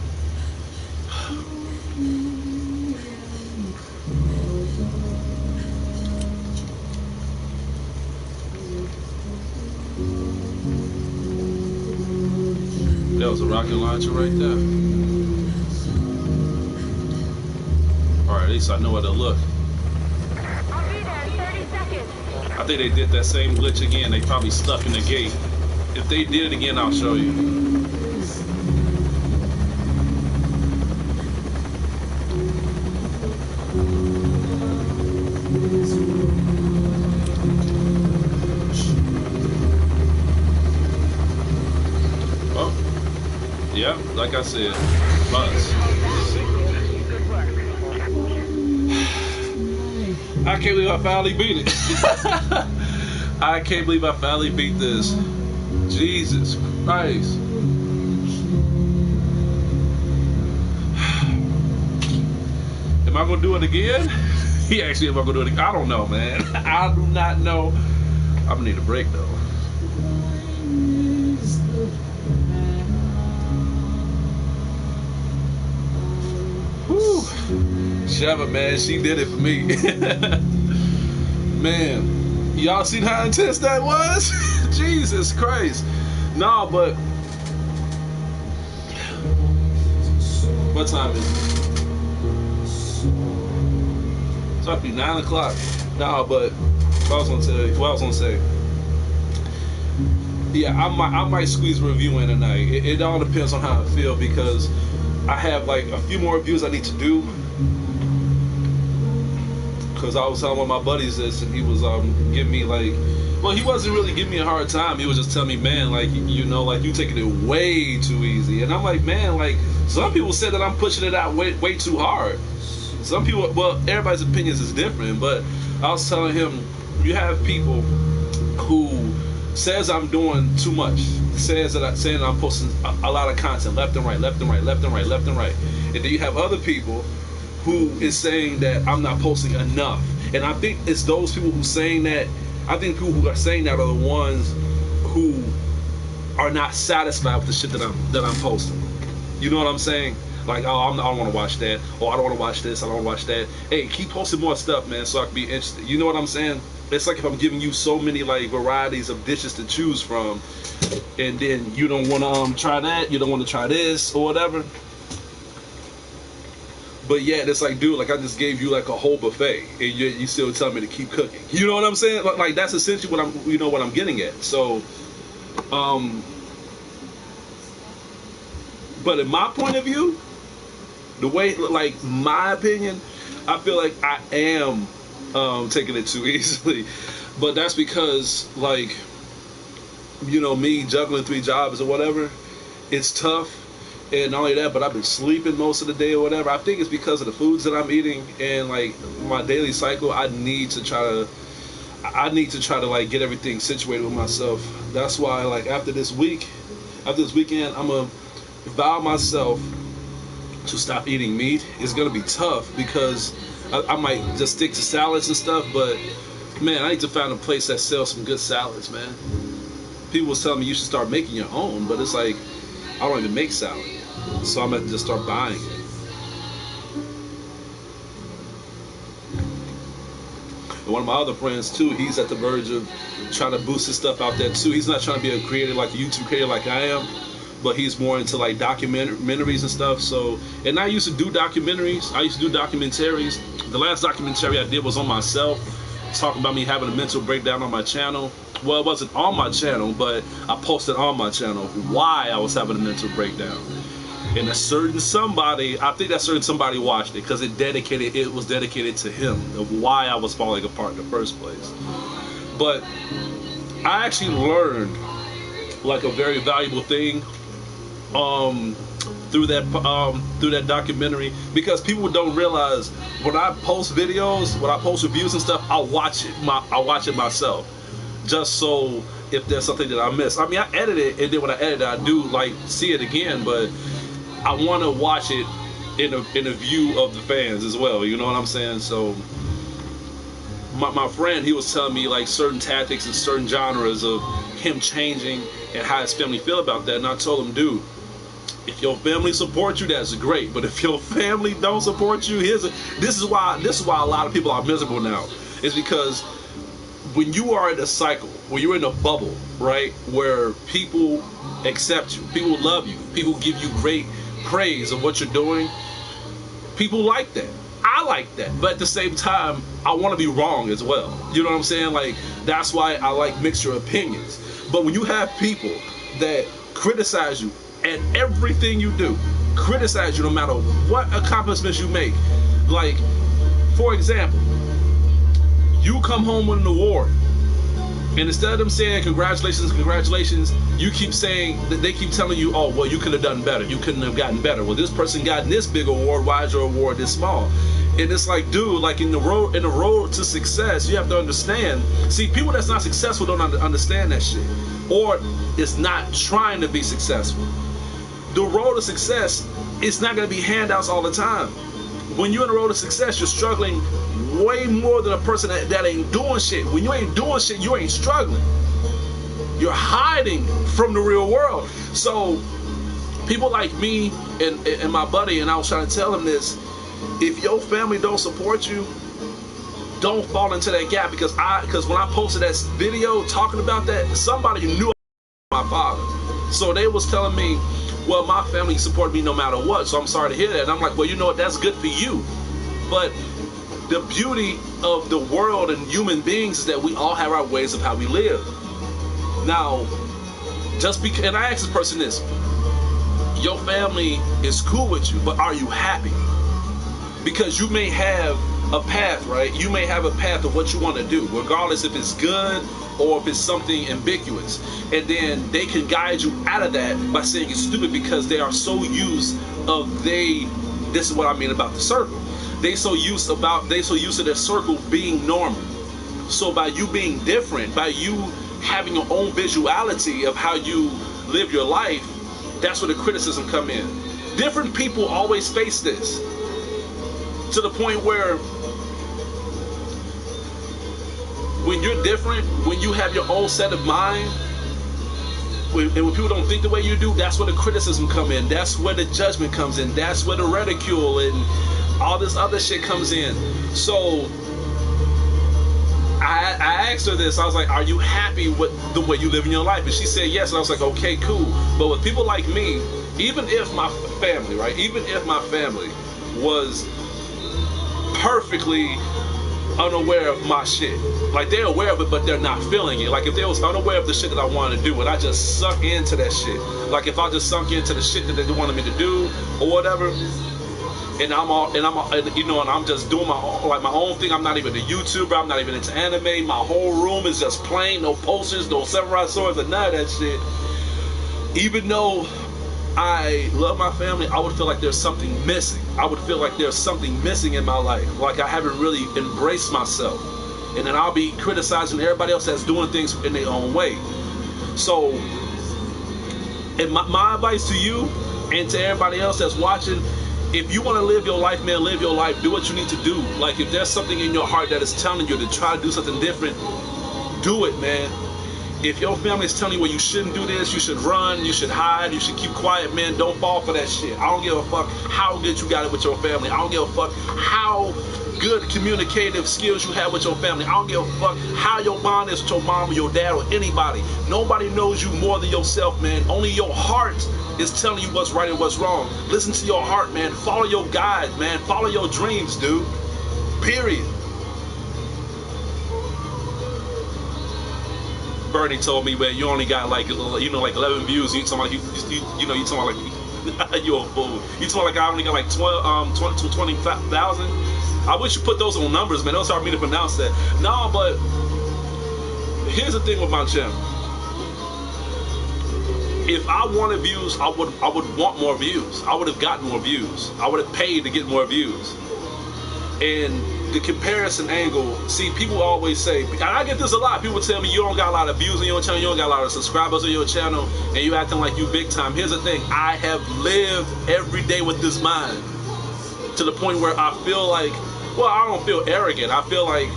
There was a rocket launcher right there. Alright, at least I know where to look. I'll be there in 30 seconds. I think they did that same glitch again. They probably stuck in the gate. If they did it again, I'll show you. Yeah, like I said, buzz. I can't believe I finally beat it. I can't believe I finally beat this. Jesus Christ. Am I gonna do it again? He asked me if I'm gonna do it again. I don't know, man. I do not know. I'm gonna need a break though. Whew. Sheva, man, she did it for me. Man, y'all seen how intense that was? Jesus Christ. Nah, but what time is it? It's about to be 9 o'clock. Nah, but what I was gonna tell you, what I was gonna say. Yeah, I might squeeze a review in tonight. It all depends on how I feel, because I have like a few more reviews I need to do. Because I was telling one of my buddies this, and he was giving me like, well, he wasn't really giving me a hard time. He was just telling me, man, like, you know, like, you taking it way too easy. And I'm like, man, like, some people said that I'm pushing it out way too hard. Some people, well, everybody's opinions is different, but I was telling him, you have people who says I'm doing too much, saying that I'm posting a lot of content left and right, left and right, left and right, left and right. And then you have other people who is saying that I'm not posting enough. And I think it's those people who saying that, I think people who are saying that are the ones who are not satisfied with the shit that I'm posting. You know what I'm saying? Like, oh, I don't want to watch that. Oh, I don't want to watch this. I don't want to watch that. Hey, keep posting more stuff, man, so I can be interested. You know what I'm saying? It's like if I'm giving you so many like varieties of dishes to choose from, and then you don't want to try that, you don't want to try this or whatever. But yeah, it's like, dude, like I just gave you like a whole buffet, and you still tell me to keep cooking. You know what I'm saying? Like that's essentially what I'm getting at. So, but in my point of view, the way, like, my opinion, I feel like I am taking it too easily. But that's because, like, you know, me juggling 3 jobs or whatever, it's tough. And not only that, but I've been sleeping most of the day or whatever. I think it's because of the foods that I'm eating and like my daily cycle. I need to try to like get everything situated with myself. That's why, like, after this weekend, I'm gonna vow myself to stop eating meat. It's gonna be tough because I might just stick to salads and stuff, but man, I need to find a place that sells some good salads, man. People was telling me you should start making your own, but it's like I don't even make salad, so I'm gonna just start buying it. And one of my other friends too, he's at the verge of trying to boost his stuff out there too. He's not trying to be a creator, like a YouTube creator like I am, but he's more into like documentaries and stuff. So, and I used to do documentaries. I used to do documentaries. The last documentary I did was on myself, talking about me having a mental breakdown on my channel. Well, it wasn't on my channel, but I posted on my channel why I was having a mental breakdown. And a certain somebody, I think that certain somebody watched it because it was dedicated to him, of why I was falling apart in the first place. But I actually learned like a very valuable thing through that documentary, because people don't realize when I post videos, when I post reviews and stuff, I watch it myself, just so if there's something that I miss. I mean, I edit it, and then when I edit it, I do like see it again, but I want to watch it in a view of the fans as well. You know what I'm saying? So my friend, he was telling me like certain tactics and certain genres of him changing and how his family feel about that, and I told him, dude, if your family supports you, that's great. But if your family don't support you, this is why a lot of people are miserable now. It's because when you are in a cycle, when you're in a bubble, right, where people accept you, people love you, people give you great praise of what you're doing, people like that. I like that, but at the same time, I want to be wrong as well. You know what I'm saying? Like, that's why I like mixture opinions. But when you have people that criticize you and everything you do, criticize you no matter what accomplishments you make, like, for example, you come home with an award, and instead of them saying congratulations, you keep saying that they keep telling you, oh, well, you could have done better, you couldn't have gotten better, well, this person got this big award, why is your award this small? And it's like, dude, like in the road to success, you have to understand. See, people that's not successful don't understand that shit, or is not trying to be successful. The road to success is not going to be handouts all the time. When you're in the road to success, you're struggling way more than a person that ain't doing shit. When you ain't doing shit, you ain't struggling. You're hiding from the real world. So people like me and my buddy, and I was trying to tell him this, if your family don't support you, don't fall into that gap, because when I posted that video talking about that, somebody knew my father. So they was telling me, well, my family supported me no matter what, so I'm sorry to hear that. And I'm like, well, you know what, that's good for you. But the beauty of the world and human beings is that we all have our ways of how we live. Now, just because, and I asked this person this, your family is cool with you, but are you happy? Because you may have a path, right? You may have a path of what you want to do, regardless if it's good or if it's something ambiguous. And then they can guide you out of that by saying it's stupid, because they are so used of this is what I mean about the circle. They so used to their circle being normal. So by you being different, by you having your own visuality of how you live your life, that's where the criticism come in. Different people always face this, to the point where when you're different, when you have your own set of mind, and when people don't think the way you do, that's where the criticism come in. That's where the judgment comes in. That's where the ridicule and all this other shit comes in. So I asked her this. I was like, are you happy with the way you live in your life? And she said yes. And I was like, okay, cool. But with people like me, even if my family, right, even if my family was perfectly unaware of my shit, like they're aware of it but they're not feeling it, like if they was unaware of the shit that I wanted to do and I just sunk into that shit, like if I just sunk into the shit that they wanted me to do or whatever, and I'm just doing my own thing. I'm not even a YouTuber, I'm not even into anime, my whole room is just plain, no posters, no samurai swords, and none of that shit. Even though I love my family, I would feel like there's something missing. I would feel like there's something missing in my life, like I haven't really embraced myself. And then I'll be criticizing everybody else that's doing things in their own way. So, and my advice to you and to everybody else that's watching, if you want to live your life, man, live your life. Do what you need to do. Like if there's something in your heart that is telling you to try to do something different, do it, man. If your family is telling you, well, you shouldn't do this, you should run, you should hide, you should keep quiet, man, don't fall for that shit. I don't give a fuck how good you got it with your family. I don't give a fuck how good communicative skills you have with your family. I don't give a fuck how your bond is with your mom or your dad or anybody. Nobody knows you more than yourself, man. Only your heart is telling you what's right and what's wrong. Listen to your heart, man. Follow your guide, man. Follow your dreams, dude. Period. Bernie told me, man, you only got like 11 views. You talking about you talking about like you a fool. You talking like I only got like 20,000. I wish you put those on numbers, man. Those hard for me to pronounce that. No, but here's the thing with my channel. If I wanted views, I would want more views. I would have gotten more views. I would have paid to get more views. And the comparison angle, see, people always say, and I get this a lot, people tell me you don't got a lot of views on your channel, you don't got a lot of subscribers on your channel, and you acting like you big time. Here's the thing, I have lived every day with this mind, to the point where I feel like, well, I don't feel arrogant, I feel like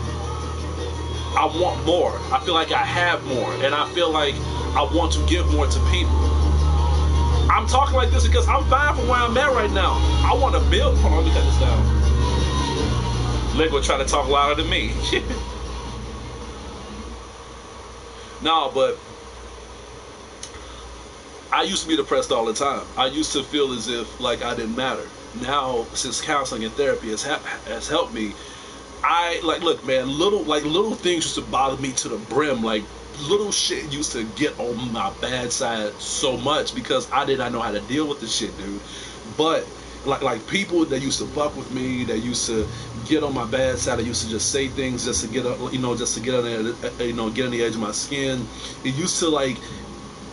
I want more, I feel like I have more, and I feel like I want to give more to people. I'm talking like this because I'm fine from where I'm at right now. I want to build, hold on, let me cut this down. Lego try to talk louder than me. No, but I used to be depressed all the time. I used to feel as if like I didn't matter. Now, since counseling and therapy has helped me, look, man, little things used to bother me to the brim. Like little shit used to get on my bad side so much because I did not know how to deal with the shit, dude. But like people that used to fuck with me, that used to get on my bad side, that used to just say things just to get on there, get on the edge of my skin. It used to like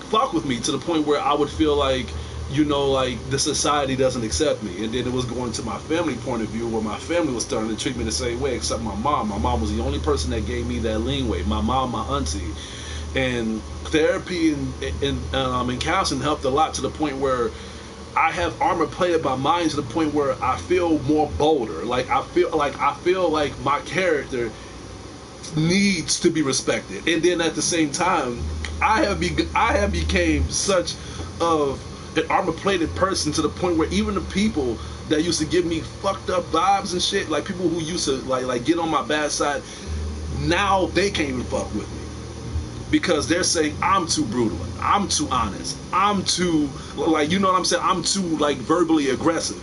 fuck with me to the point where I would feel like, like the society doesn't accept me. And then it was going to my family point of view, where my family was starting to treat me the same way, except my mom. My mom was the only person that gave me that leeway. My mom, my auntie. And therapy and counseling helped a lot, to the point where I have armor plated my mind to the point where I feel more bolder. Like I feel like my character needs to be respected. And then at the same time, I have became such of an armor plated person, to the point where even the people that used to give me fucked up vibes and shit, like people who used to like get on my bad side, now they can't even fuck with me because they're saying I'm too brutal, I'm too honest, I'm too, like, you know what I'm saying, I'm too like verbally aggressive.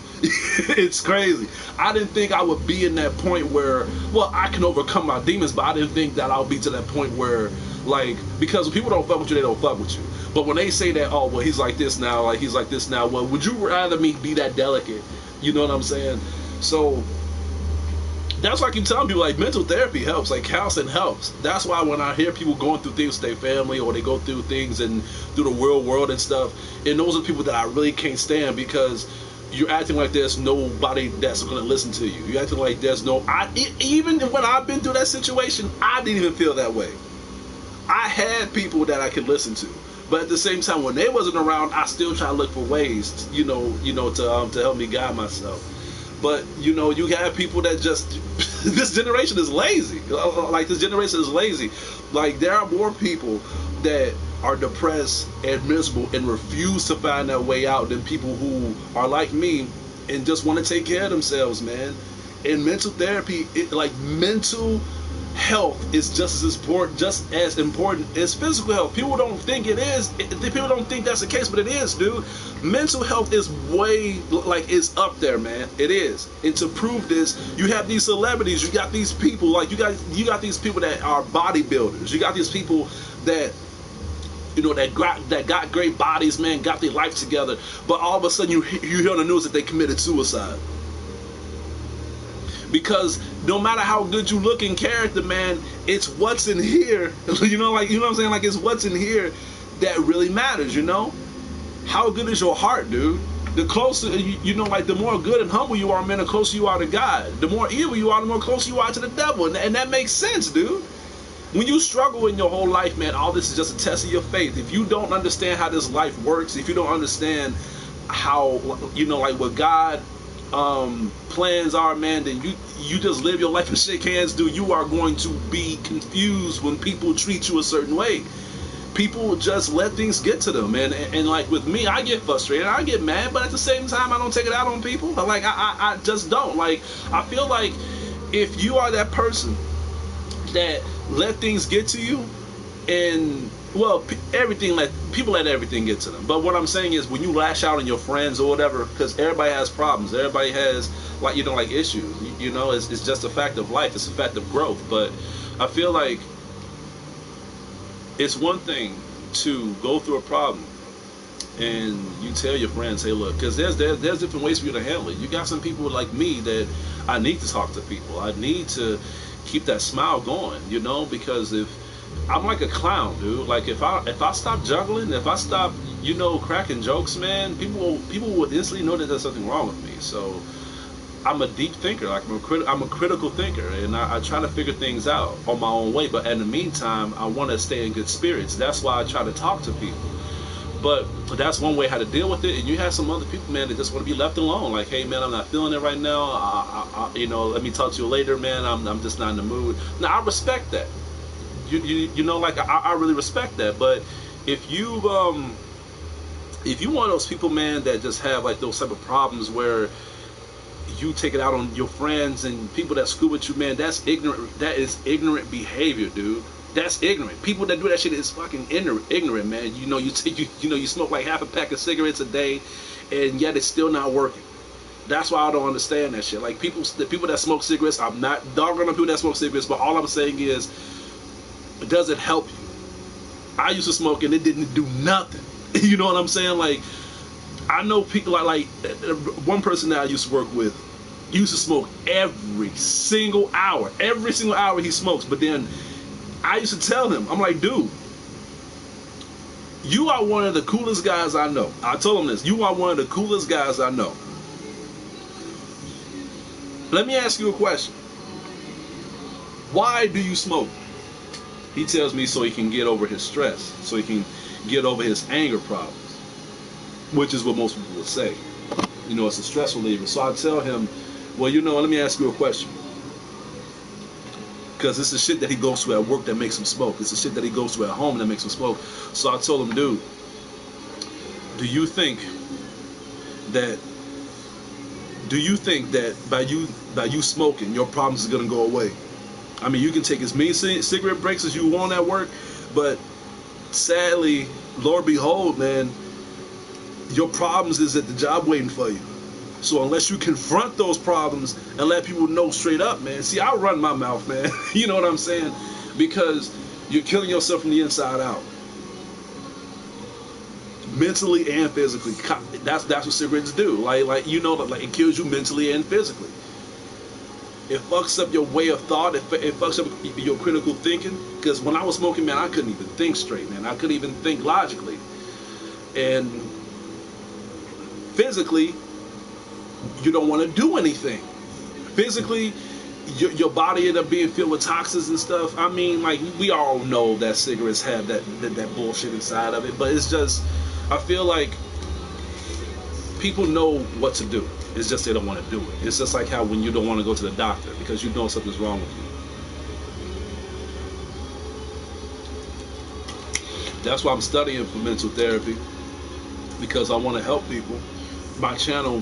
It's crazy. I didn't think I would be in that point where, well, I can overcome my demons, but I didn't think that I'll be to that point where, like, because when people don't fuck with you, they don't fuck with you. But when they say that, oh, well, he's like this now, like he's like this now, well, would you rather me be that delicate? You know what I'm saying? So that's why I keep telling people, like, mental therapy helps, like counseling helps. That's why when I hear people going through things with their family, or they go through things and through the real world and stuff, and those are people that I really can't stand, because you're acting like there's nobody that's going to listen to you. You're acting like there's no, even when I've been through that situation, I didn't even feel that way. I had people that I could listen to, but at the same time, when they wasn't around, I still try to look for ways, to help me guide myself. But you have people that just this generation is lazy. Like, this generation is lazy. Like, there are more people that are depressed and miserable and refuse to find their way out than people who are like me and just want to take care of themselves, man. And mental therapy, mental health is just as important as physical health. People don't think it is. People don't think that's the case, but it is, dude. Mental health is way, it's up there, man. It is. And to prove this, you have these celebrities. You got these people, like you got these people that are bodybuilders. You got these people that that got great bodies, man, got their life together. But all of a sudden, you hear on the news that they committed suicide. Because no matter how good you look in character, man, it's what's in here. You know what I'm saying? Like, it's what's in here that really matters, How good is your heart, dude? The closer, the more good and humble you are, man, the closer you are to God. The more evil you are, the more closer you are to the devil. And that makes sense, dude. When you struggle in your whole life, man, all this is just a test of your faith. If you don't understand how this life works, if you don't understand how, what God plans are, man, then you just live your life and shake hands, dude. You are going to be confused when people treat you a certain way. People just let things get to them, man. And like with me, I get frustrated, I get mad, but at the same time, I don't take it out on people. Like, I just don't. Like, I feel like if you are that person that let things get to you, and well, people let everything get to them. But what I'm saying is, when you lash out on your friends or whatever, because everybody has problems, everybody has issues. It's just a fact of life. It's a fact of growth. But I feel like it's one thing to go through a problem and you tell your friends, hey, look, because there's different ways for you to handle it. You got some people like me that I need to talk to people. I need to keep that smile going, because if I'm like a clown, dude. Like, if I stop juggling, if I stop, cracking jokes, man, people would instantly know that there's something wrong with me. So I'm a deep thinker. Like, I'm a critical thinker, and I try to figure things out on my own way. But in the meantime, I want to stay in good spirits. That's why I try to talk to people. But that's one way how to deal with it. And you have some other people, man, that just want to be left alone. Like, hey, man, I'm not feeling it right now. Let me talk to you later, man. I'm just not in the mood. Now, I respect that. I really respect that. But if you one of those people, man, that just have like those type of problems where you take it out on your friends and people that screw with you, man, that's ignorant. That is ignorant behavior, dude. That's ignorant. People that do that shit is fucking ignorant, man. You smoke like half a pack of cigarettes a day, and yet it's still not working. That's why I don't understand that shit. Like, the people that smoke cigarettes, I'm not dogging on people that smoke cigarettes, but all I'm saying is, does it help you? I used to smoke and it didn't do nothing. You know what I'm saying? Like, I know people like one person that I used to work with used to smoke every single hour. Every single hour he smokes. But then I used to tell him, I'm like, dude, you are one of the coolest guys I know. I told him this. You are one of the coolest guys I know. Let me ask you a question. Why do you smoke? He tells me so he can get over his stress, so he can get over his anger problems, which is what most people would say. It's a stress reliever. So I tell him, well, let me ask you a question. Because it's the shit that he goes to at work that makes him smoke. It's the shit that he goes to at home that makes him smoke. So I told him, dude, do you think that do you think that by you smoking, your problems are gonna go away? I mean, you can take as many cigarette breaks as you want at work, but sadly, Lord behold, man, your problems is at the job waiting for you. So unless you confront those problems and let people know straight up, man. See, I run my mouth, man. You know what I'm saying? Because you're killing yourself from the inside out, mentally and physically. That's what cigarettes do. Like you know, like it kills you mentally and physically. It fucks up your way of thought. It fucks up your critical thinking. Because when I was smoking, man, I couldn't even think straight, man. I couldn't even think logically. And physically, you don't want to do anything. Physically, your body end up being filled with toxins and stuff. I mean, like, we all know that cigarettes have that bullshit inside of it. But it's just, I feel like people know what to do. It's just they don't want to do it. It's just like how when you don't want to go to the doctor because you know something's wrong with you. That's why I'm studying for mental therapy, because I want to help people. My channel,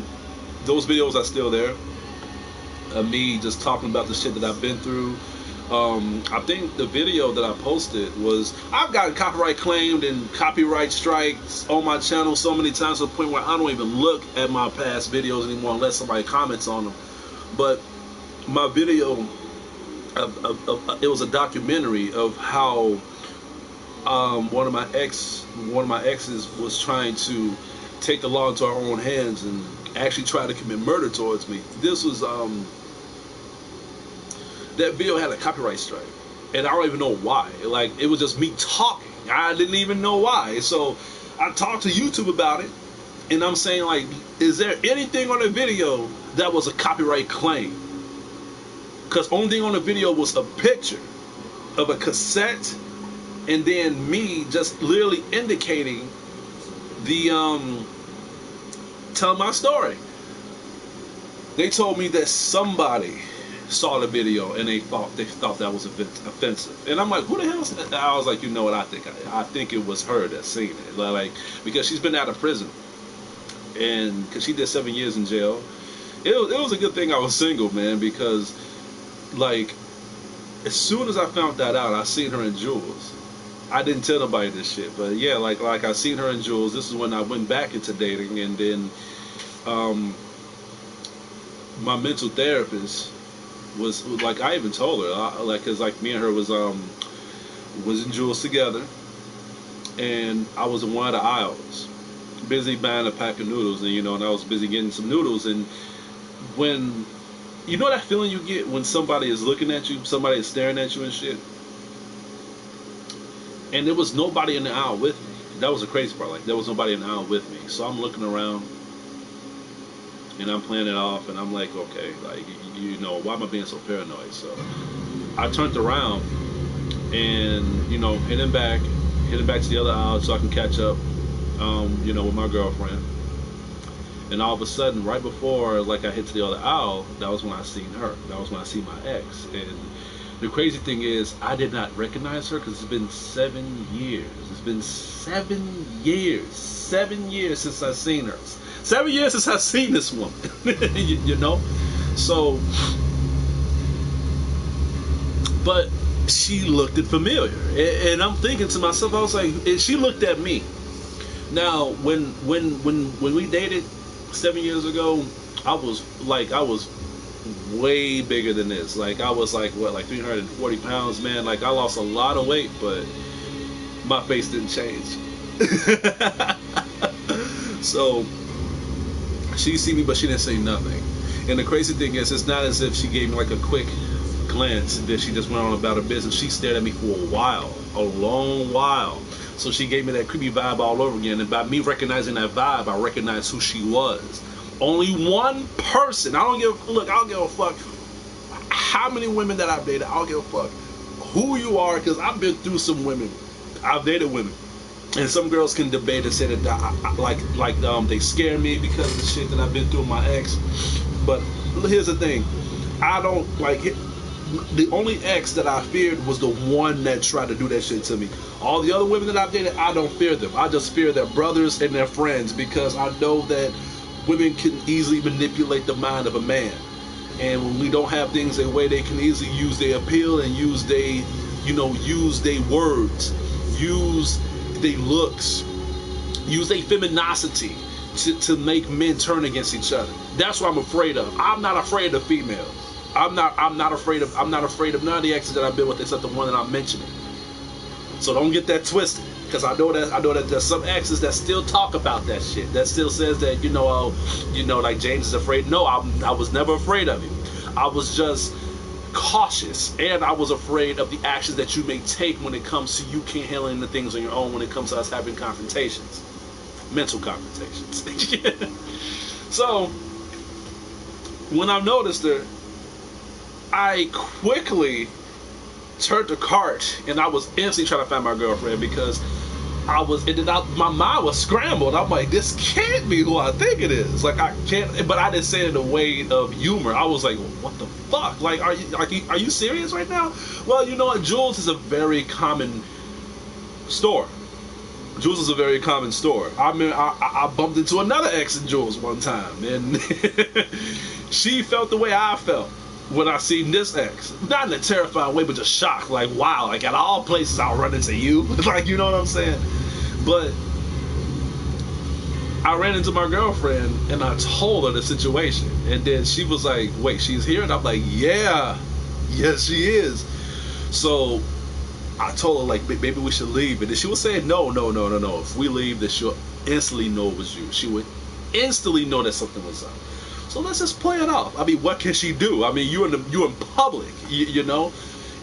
those videos are still there. Me just talking about the shit that I've been through. I think the video that I posted was, I've gotten copyright claimed and copyright strikes on my channel so many times to the point where I don't even look at my past videos anymore unless somebody comments on them. But my video, it was a documentary of how one of my exes was trying to take the law into our own hands and actually try to commit murder towards me. This was that video had a copyright strike, and I don't even know why. Like, it was just me talking. I didn't even know why. So I talked to YouTube about it, and I'm saying, like, is there anything on the video that was a copyright claim? Because only thing on the video was a picture of a cassette, and then me just literally indicating the tell my story. They told me that somebody saw the video and they thought that was offensive, and I'm like, who the hell said that? I was like, you know what, I think it was her that seen it, like, because she's been out of prison, and because she did 7 years in jail. It was a good thing I was single, man, because, like, as soon as I found that out, I seen her in Jules. I didn't tell nobody this shit, but yeah, like I seen her in Jules. This is when I went back into dating, and then my mental therapist was like, I even told her, like, cause like me and her was in Jules together, and I was in one of the aisles, busy buying a pack of noodles, and and I was busy getting some noodles, and when you know that feeling you get when somebody is looking at you, somebody is staring at you and shit. And there was nobody in the aisle with me. That was the crazy part. Like, there was nobody in the aisle with me. So I'm looking around, and I'm playing it off, and I'm like, okay, like, why am I being so paranoid? So I turned around, and heading back to the other aisle so I can catch up, with my girlfriend. And all of a sudden, right before like I hit to the other aisle, that was when I seen her. That was when I seen my ex. And the crazy thing is, I did not recognize her because it's been 7 years. It's been 7 years. 7 years since I seen her. 7 years since I seen this woman. So, but she looked familiar, and I'm thinking to myself, I was like, and she looked at me. Now, when we dated 7 years ago, I was way bigger than this. Like, I was like 340 pounds, man. Like, I lost a lot of weight, but my face didn't change. So she see me, but she didn't say nothing. And the crazy thing is, it's not as if she gave me like a quick glance and then she just went on about her business. She stared at me for a long while. So she gave me that creepy vibe all over again. And by me recognizing that vibe, I recognized who she was. Only one person. I don't give a fuck how many women that I've dated. I don't give a fuck who you are, because I've been through some women. I've dated women, and some girls can debate and say that they scare me because of the shit that I've been through with my ex. But here's the thing, I don't like it. The only ex that I feared was the one that tried to do that shit to me. All the other women that I've dated, I don't fear them. I just fear their brothers and their friends, because I know that women can easily manipulate the mind of a man. And when we don't have things their way, they can easily use their appeal and use use their words, use their looks, use their femininity to make men turn against each other. That's what I'm afraid of. I'm not afraid of females. I'm not afraid of none of the exes that I've been with except the one that I'm mentioning. So don't get that twisted, because I know that there's some exes that still talk about that shit. That still says that like James is afraid. No, I was never afraid of him. I was just cautious, and I was afraid of the actions that you may take when it comes to you can't handle the things on your own. When it comes to us having confrontations, mental confrontations. So when I noticed her, I quickly turned the cart, and I was instantly trying to find my girlfriend, because my mind was scrambled. I'm like, this can't be who I think it is. Like, I can't, but I didn't say it in a way of humor. I was like, what the fuck? Like, are you serious right now? Well, you know what? Jules is a very common store. Jules is a very common store. I mean, I bumped into another ex in Jules one time, and she felt the way I felt when I seen this ex. Not in a terrifying way, but just shocked. Like, wow, like at all places I'll run into you. Like, you know what I'm saying? But I ran into my girlfriend and I told her the situation. And then she was like, wait, she's here? And I'm like, yeah, yes, she is. So I told her, like, maybe we should leave. And then she was saying, no. If we leave, then she'll instantly know it was you. She would instantly know that something was up. So let's just play it off. I mean, what can she do? I mean, you in public, you know.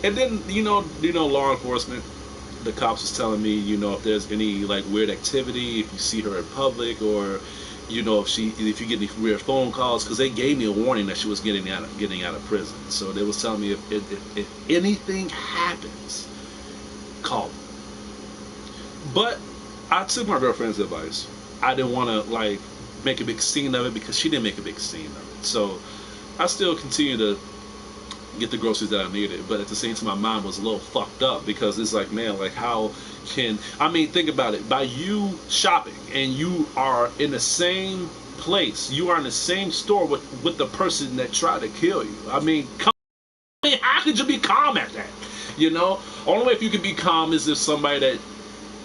And then you know, law enforcement, the cops was telling me, if there's any like weird activity, if you see her in public, or if you get any weird phone calls, because they gave me a warning that she was getting out of prison. So they was telling me if anything happens, call me. But I took my girlfriend's advice. I didn't want to like make a big scene of it, because she didn't make a big scene of it. So I still continue to get the groceries that I needed, but at the same time my mind was a little fucked up, because it's like, man, like how can, I mean, think about it. By you shopping and you are in the same place, you are in the same store with the person that tried to kill you. I mean, how could you be calm at that? Only way if you could be calm is if somebody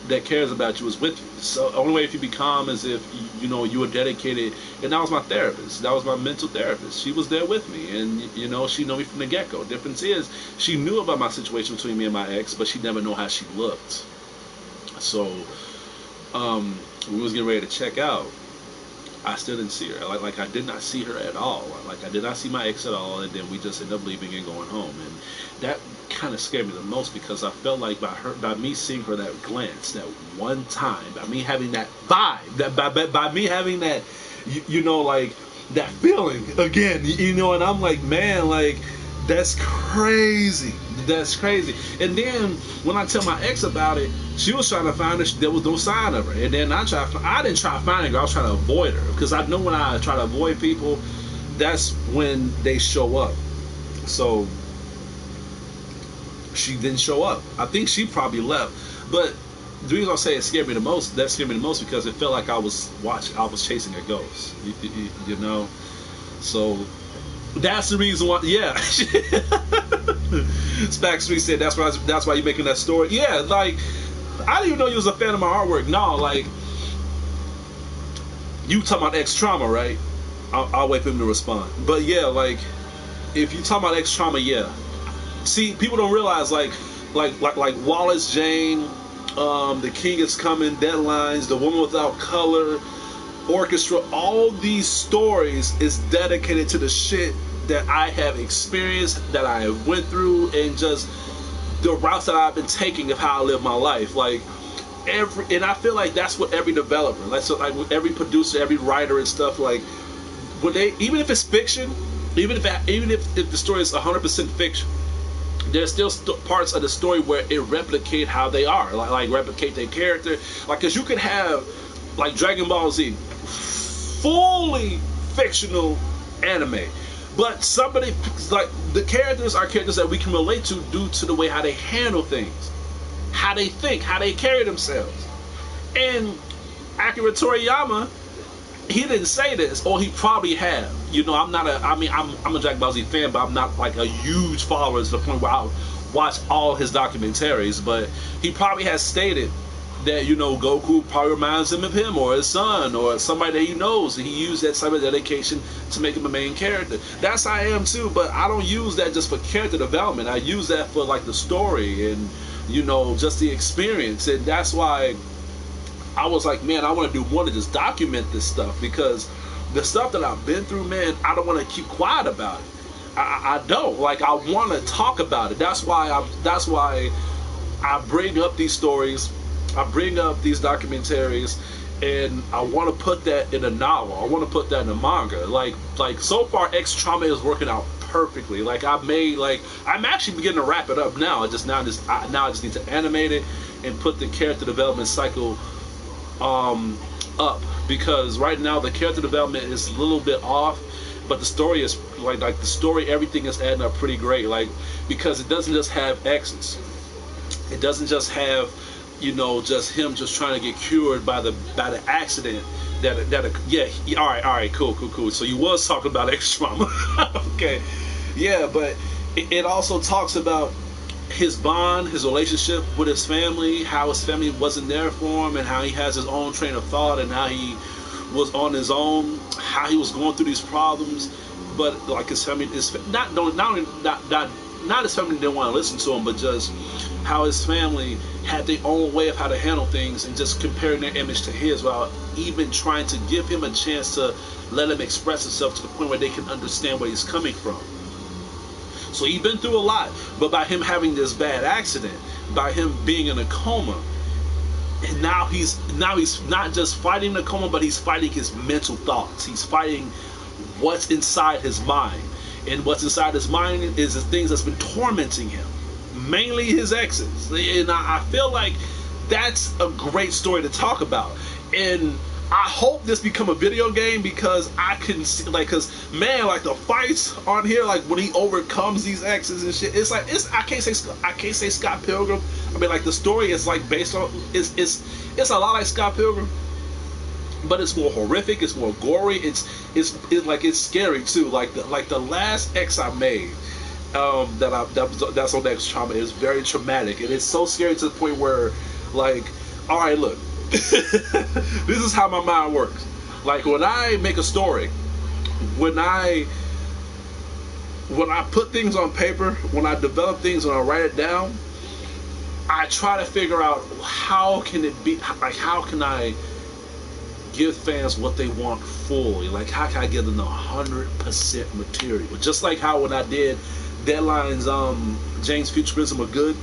that cares about you is with you. So the only way if you be calm is if you were dedicated. And that was my therapist. That was my mental therapist. She was there with me, and she knew me from the get-go. Difference is, she knew about my situation between me and my ex, but she never knew how she looked. So we was getting ready to check out. I still didn't see her. Like I did not see her at all. Like I did not see my ex at all, and then we just ended up leaving and going home. And that kind of scared me the most, because I felt like by me seeing her that glance, that one time, by me having that vibe, that by me having that, like that feeling again, and I'm like, man, like that's crazy. That's crazy. And then when I tell my ex about it, she was trying to find her. There was no sign of her. And then I didn't try finding her. I was trying to avoid her, because I know when I try to avoid people, that's when they show up. So she didn't show up. I think she probably left. But the reason I say it scared me the most, because it felt like I was chasing a ghost. So that's the reason why. Yeah. Spack Street said that's why you're making that story. Yeah, like I didn't even know you was a fan of my artwork. No, like you talking about X trauma, right? I'll wait for him to respond. But yeah, like if you talking about X trauma, yeah. See, people don't realize like Wallace Jane, The King Is Coming, Deadlines, The Woman Without Color, Orchestra, all these stories is dedicated to the shit that I have experienced, that I have went through, and just the routes that I've been taking of how I live my life. Like and I feel like that's what every developer, like every producer, every writer and stuff, like when they, even if it's fiction, even if the story is 100% fiction, there's still parts of the story where it replicate how they are, like replicate their character. Like, cause you can have like Dragon Ball Z, fully fictional anime, but somebody, like the characters are characters that we can relate to due to the way how they handle things, how they think, how they carry themselves. And Akira Toriyama he didn't say this, or he probably have. You know, I'm a Dragon Ball Z fan, but I'm not like a huge follower to the point where I'll watch all his documentaries. But he probably has stated that, you know, Goku probably reminds him of him or his son or somebody that he knows, and he used that type of dedication to make him a main character. That's how I am too, but I don't use that just for character development. I use that for like the story and, you know, just the experience. And that's why I was like, man, I want to do more than just document this stuff, because the stuff that I've been through, man, I don't want to keep quiet about it. I don't. Like, I want to talk about it. That's why I bring up these stories, I bring up these documentaries, and I want to put that in a novel. I want to put that in a manga. Like so far, X Trauma is working out perfectly. Like, I'm actually beginning to wrap it up now. I just need to animate it and put the character development cycle up, because right now the character development is a little bit off, but the story is like the story, everything is adding up pretty great. Like, because it doesn't just have X's, it doesn't just have, you know, just him just trying to get cured by the accident all right, cool. So you was talking about X Trauma. Okay, yeah, but it also talks about his bond, his relationship with his family, how his family wasn't there for him, and how he has his own train of thought, and how he was on his own, how he was going through these problems. But like, his family is not his family didn't want to listen to him, but just how his family had their own way of how to handle things, and just comparing their image to his, while even trying to give him a chance to let him express himself to the point where they can understand where he's coming from. So he's been through a lot, but by him having this bad accident, by him being in a coma, and now he's not just fighting the coma, but he's fighting his mental thoughts. He's fighting what's inside his mind, and what's inside his mind is the things that's been tormenting him, mainly his exes. And I feel like that's a great story to talk about. And I hope this become a video game, because I can see, like, cause man, like the fights on here, like when he overcomes these exes and shit, I can't say Scott Pilgrim. I mean, like, the story is like based on, it's a lot like Scott Pilgrim, but it's more horrific, it's more gory, it's like, it's scary too. Like the last X I made, that's on X Trauma, is very traumatic, and it's so scary to the point where, like, all right, look. This is how my mind works. Like, when I make a story, when I put things on paper, when I develop things, when I write it down, I try to figure out how can it be, like, how can I give fans what they want fully? Like, how can I give them 100% material? Just like how when I did Deadline's James Futurism of Good,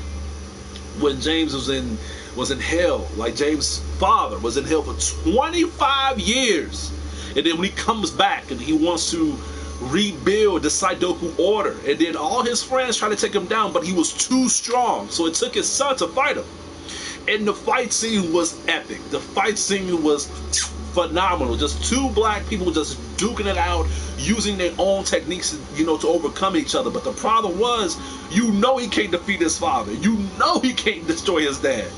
when James was in hell, like James' father was in hell for 25 years, and then when he comes back and he wants to rebuild the Saidoku order, and then all his friends try to take him down, but he was too strong, so it took his son to fight him. And the fight scene was epic. The fight scene was phenomenal. Just two black people just duking it out, using their own techniques, you know, to overcome each other. But the problem was, you know, he can't defeat his father. You know he can't destroy his dad.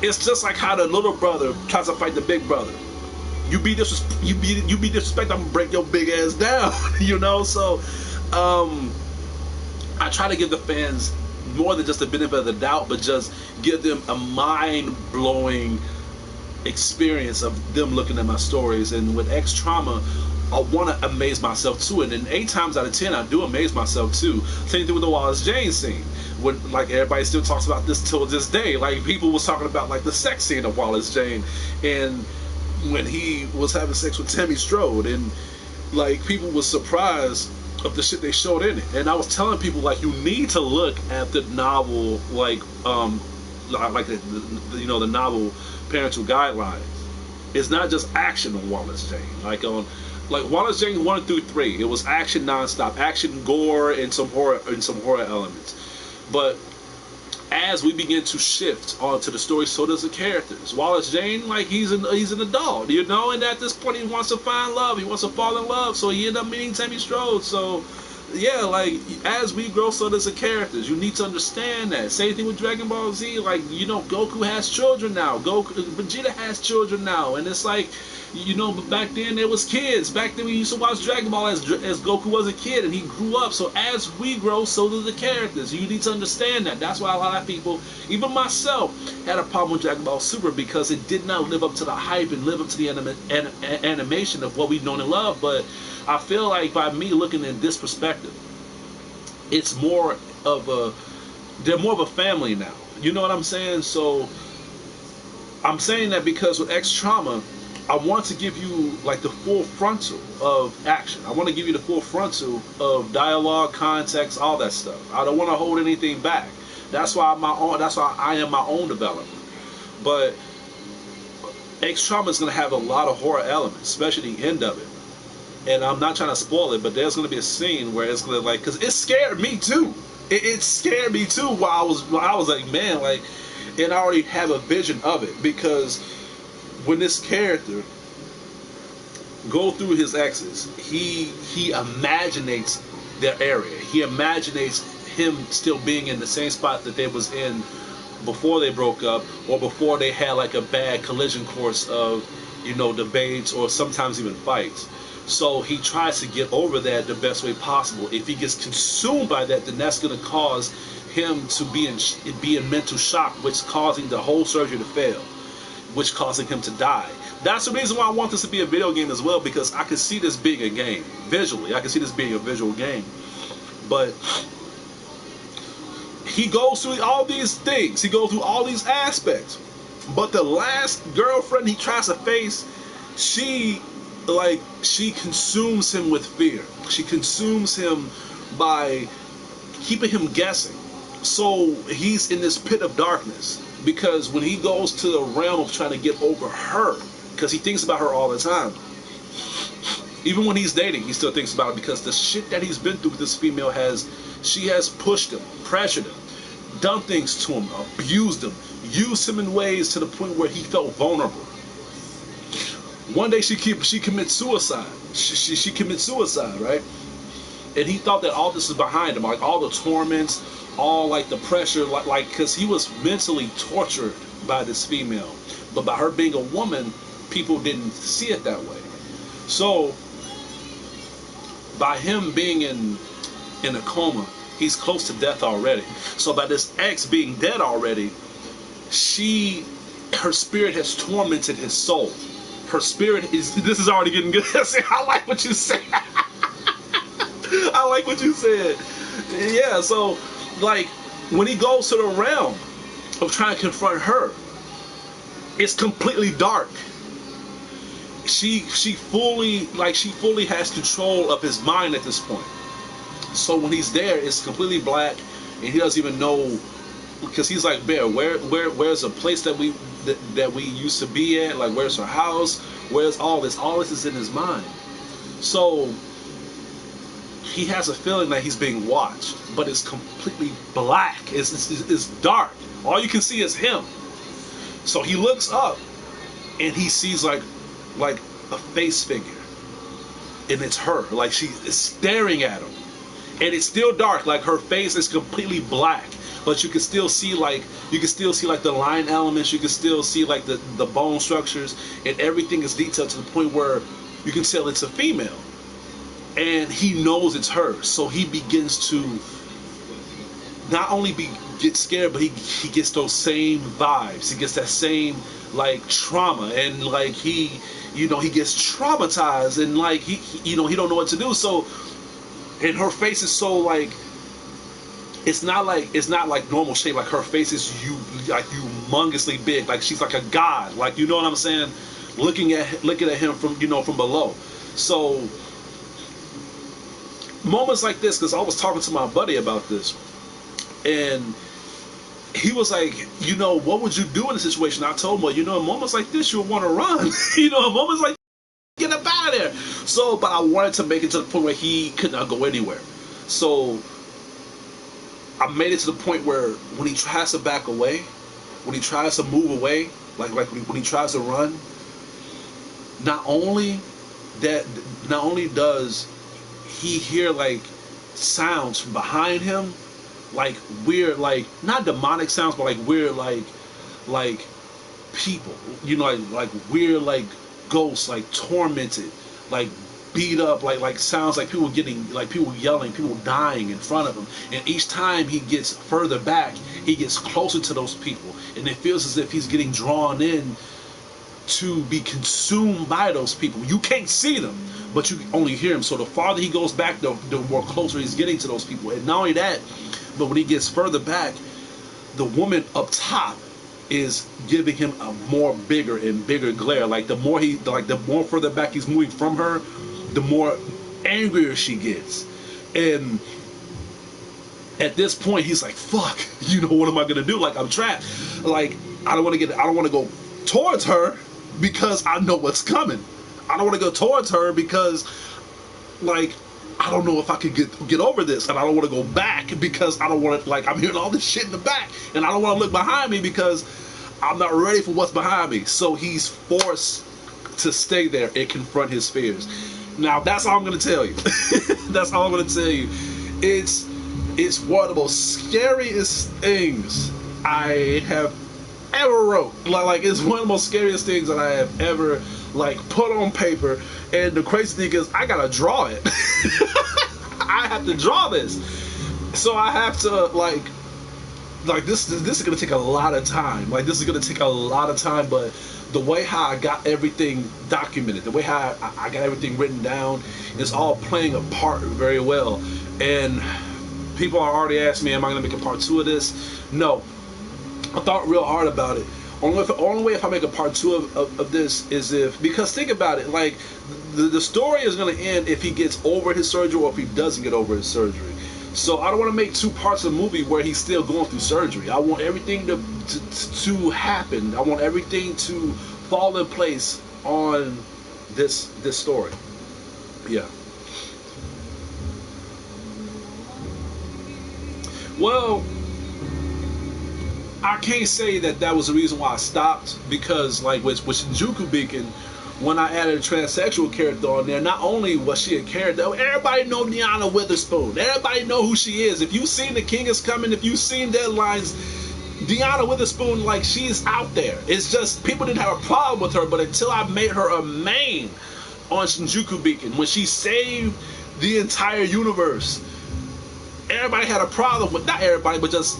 It's just like how the little brother tries to fight the big brother. You be disrespect, I'm gonna break your big ass down. You know. So I try to give the fans more than just the benefit of the doubt, but just give them a mind-blowing experience of them looking at my stories. And with X Trauma, I want to amaze myself too, and 8 times out of 10 I do amaze myself too. Same thing with the Wallace Jane scene, when, like, everybody still talks about this till this day. Like, people was talking about, like, the sex scene of Wallace Jane, and when he was having sex with Tammy Strode, and, like, people was surprised of the shit they showed in it. And I was telling people, like, you need to look at the novel, like the novel parental guidelines. It's not just action on Wallace Jane. Like Wallace Jane 1 through 3, it was action nonstop, action, gore, and some horror elements. But as we begin to shift onto the story, so does the characters. Wallace Jane, like, he's an adult, you know, and at this point he wants to find love, he wants to fall in love, so he ended up meeting Tammy Strode. So yeah, like, as we grow, so does the characters. You need to understand that. Same thing with Dragon Ball Z. Like, you know, Goku has children now. Vegeta has children now, and it's like, You know, but back then there was kids. Back then we used to watch Dragon Ball as Goku was a kid, and he grew up. So as we grow, so do the characters. You need to understand that. That's why a lot of people, even myself, had a problem with Dragon Ball Super because it did not live up to the hype and live up to the animation of what we've known and loved. But I feel like by me looking at this perspective, it's more of a, they're more of a family now. You know what I'm saying? So I'm saying that because with X Trauma, I want to give you like the full frontal of action. I want to give you the full frontal of dialogue, context, all that stuff. I don't want to hold anything back. That's why I am my own developer. But X Trauma is going to have a lot of horror elements, especially the end of it. And I'm not trying to spoil it, but there's going to be a scene where it's going to, like, because it scared me too. It scared me too while I was like, man, like, and I already have a vision of it because when this character go through his exes, he imaginates their area. He imaginates him still being in the same spot that they was in before they broke up, or before they had like a bad collision course of, you know, debates or sometimes even fights. So he tries to get over that the best way possible. If he gets consumed by that, then that's going to cause him to be in mental shock, which is causing the whole surgery to fail, which causing him to die. That's the reason why I want this to be a video game as well, because I can see this being a game. Visually, I can see this being a visual game. But he goes through all these things. He goes through all these aspects. But the last girlfriend he tries to face, she consumes him with fear. She consumes him by keeping him guessing. So he's in this pit of darkness, because when he goes to the realm of trying to get over her, because he thinks about her all the time, even when he's dating, he still thinks about it, because the shit that he's been through with this female she has pushed him, pressured him, done things to him, abused him, used him in ways to the point where he felt vulnerable. One day she commits suicide. She commits suicide, right? And he thought that all this is behind him, like all the torments, all like the pressure, like because he was mentally tortured by this female. But by her being a woman, people didn't see it that way. So by him being in a coma, he's close to death already. So by this ex being dead already, her spirit has tormented his soul. Her spirit this is already getting good. I like what you said. I like what you said. Yeah, so like when he goes to the realm of trying to confront her, it's completely dark. She fully has control of his mind at this point. So when he's there, it's completely black, and he doesn't even know, because he's like, Bear, where's a place that we used to be at? Like, where's her house? Where's all this? All this is in his mind. So he has a feeling that he's being watched, but it's completely black. It's dark. All you can see is him. So he looks up, and he sees like a face figure, and it's her. Like, she is staring at him, and it's still dark. Like, her face is completely black, but you can still see like the line elements. You can still see like the bone structures, and everything is detailed to the point where you can tell it's a female. And he knows it's her, so he begins to not only get scared, but he gets those same vibes. He gets that same like trauma, and like he gets traumatized, and like he don't know what to do. So, and her face is so like, it's not like normal shape. Like, her face is humongously big. Like, she's like a god. Like, you know what I'm saying? Looking at him from below. So moments like this, because I was talking to my buddy about this, and he was like, what would you do in a situation? I told him, well, in moments like this, you'll want to run. In moments like, get up out of there. So, but I wanted to make it to the point where he could not go anywhere. So I made it to the point where when he tries to back away, when he tries to move away, like when he tries to run, not only does he hear like sounds from behind him, like weird, like not demonic sounds, but like weird, like people, like weird, like ghosts, like tormented, like beat up, like sounds like people getting, like people yelling, people dying in front of him. And each time he gets further back, he gets closer to those people, and it feels as if he's getting drawn in to be consumed by those people. You can't see them, but you only hear them. So the farther he goes back, the more closer he's getting to those people. And not only that, but when he gets further back, the woman up top is giving him a more bigger and bigger glare. Like the more further back he's moving from her, the more angrier she gets. And at this point, he's like, "Fuck, what am I gonna do? Like, I'm trapped. Like, I don't want to go towards her because I know what's coming. I don't want to go towards her because, like, I don't know if I can get over this, and I don't want to go back because I don't want to, like, I'm hearing all this shit in the back, and I don't want to look behind me because I'm not ready for what's behind me." So he's forced to stay there and confront his fears. Now, that's all I'm going to tell you. That's all I'm going to tell you. It's one of the most scariest things I have ever wrote. Like, it's one of the most scariest things that I have ever, like, put on paper. And the crazy thing is, I gotta draw it. I have to draw this. So I have to, like this is gonna take a lot of time. Like, this is gonna take a lot of time, but the way how I got everything documented, the way how I got everything written down, is all playing a part very well. And people are already asking me, am I gonna make a part 2 of this? No. I thought real hard about it. Only way if I make a part 2 of this is if, because think about it, like, the story is going to end if he gets over his surgery or if he doesn't get over his surgery. So I don't want to make 2 parts of the movie where he's still going through surgery. I want everything to happen. I want everything to fall in place on this story. Yeah. Well, I can't say that was the reason why I stopped, because, like, with Shinjuku Beacon, when I added a transsexual character on there, not only was she a character, everybody know Deanna Witherspoon. Everybody know who she is. If you've seen The King is Coming, if you've seen Deadlines, Deanna Witherspoon, like, she's out there. It's just people didn't have a problem with her, but until I made her a main on Shinjuku Beacon, when she saved the entire universe, everybody had a problem with, not everybody, but just,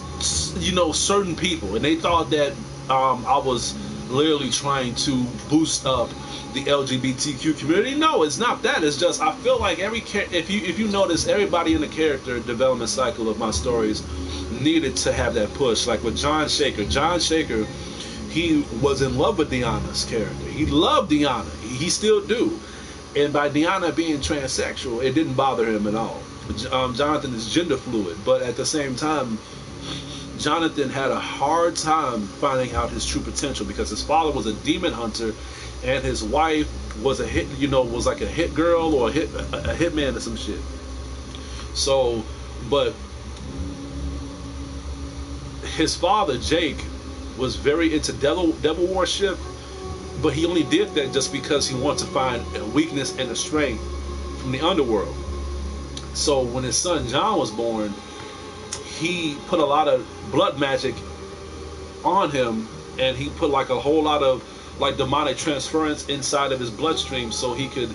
certain people, and they thought that I was literally trying to boost up the LGBTQ community. No, it's not that. It's just, I feel like if you notice, everybody in the character development cycle of my stories needed to have that push. Like with John Shaker, he was in love with Deanna's character. He loved Deanna. He still do. And by Deanna being transsexual, it didn't bother him at all. Jonathan is gender fluid, but at the same time, Jonathan had a hard time finding out his true potential because his father was a demon hunter, and his wife was was like a hit girl or a hitman or some shit. So, but his father, Jake, was very into devil worship, but he only did that just because he wanted to find a weakness and a strength from the underworld. So when his son John was born, he put a lot of blood magic on him, and he put like a whole lot of like demonic transference inside of his bloodstream, so he could,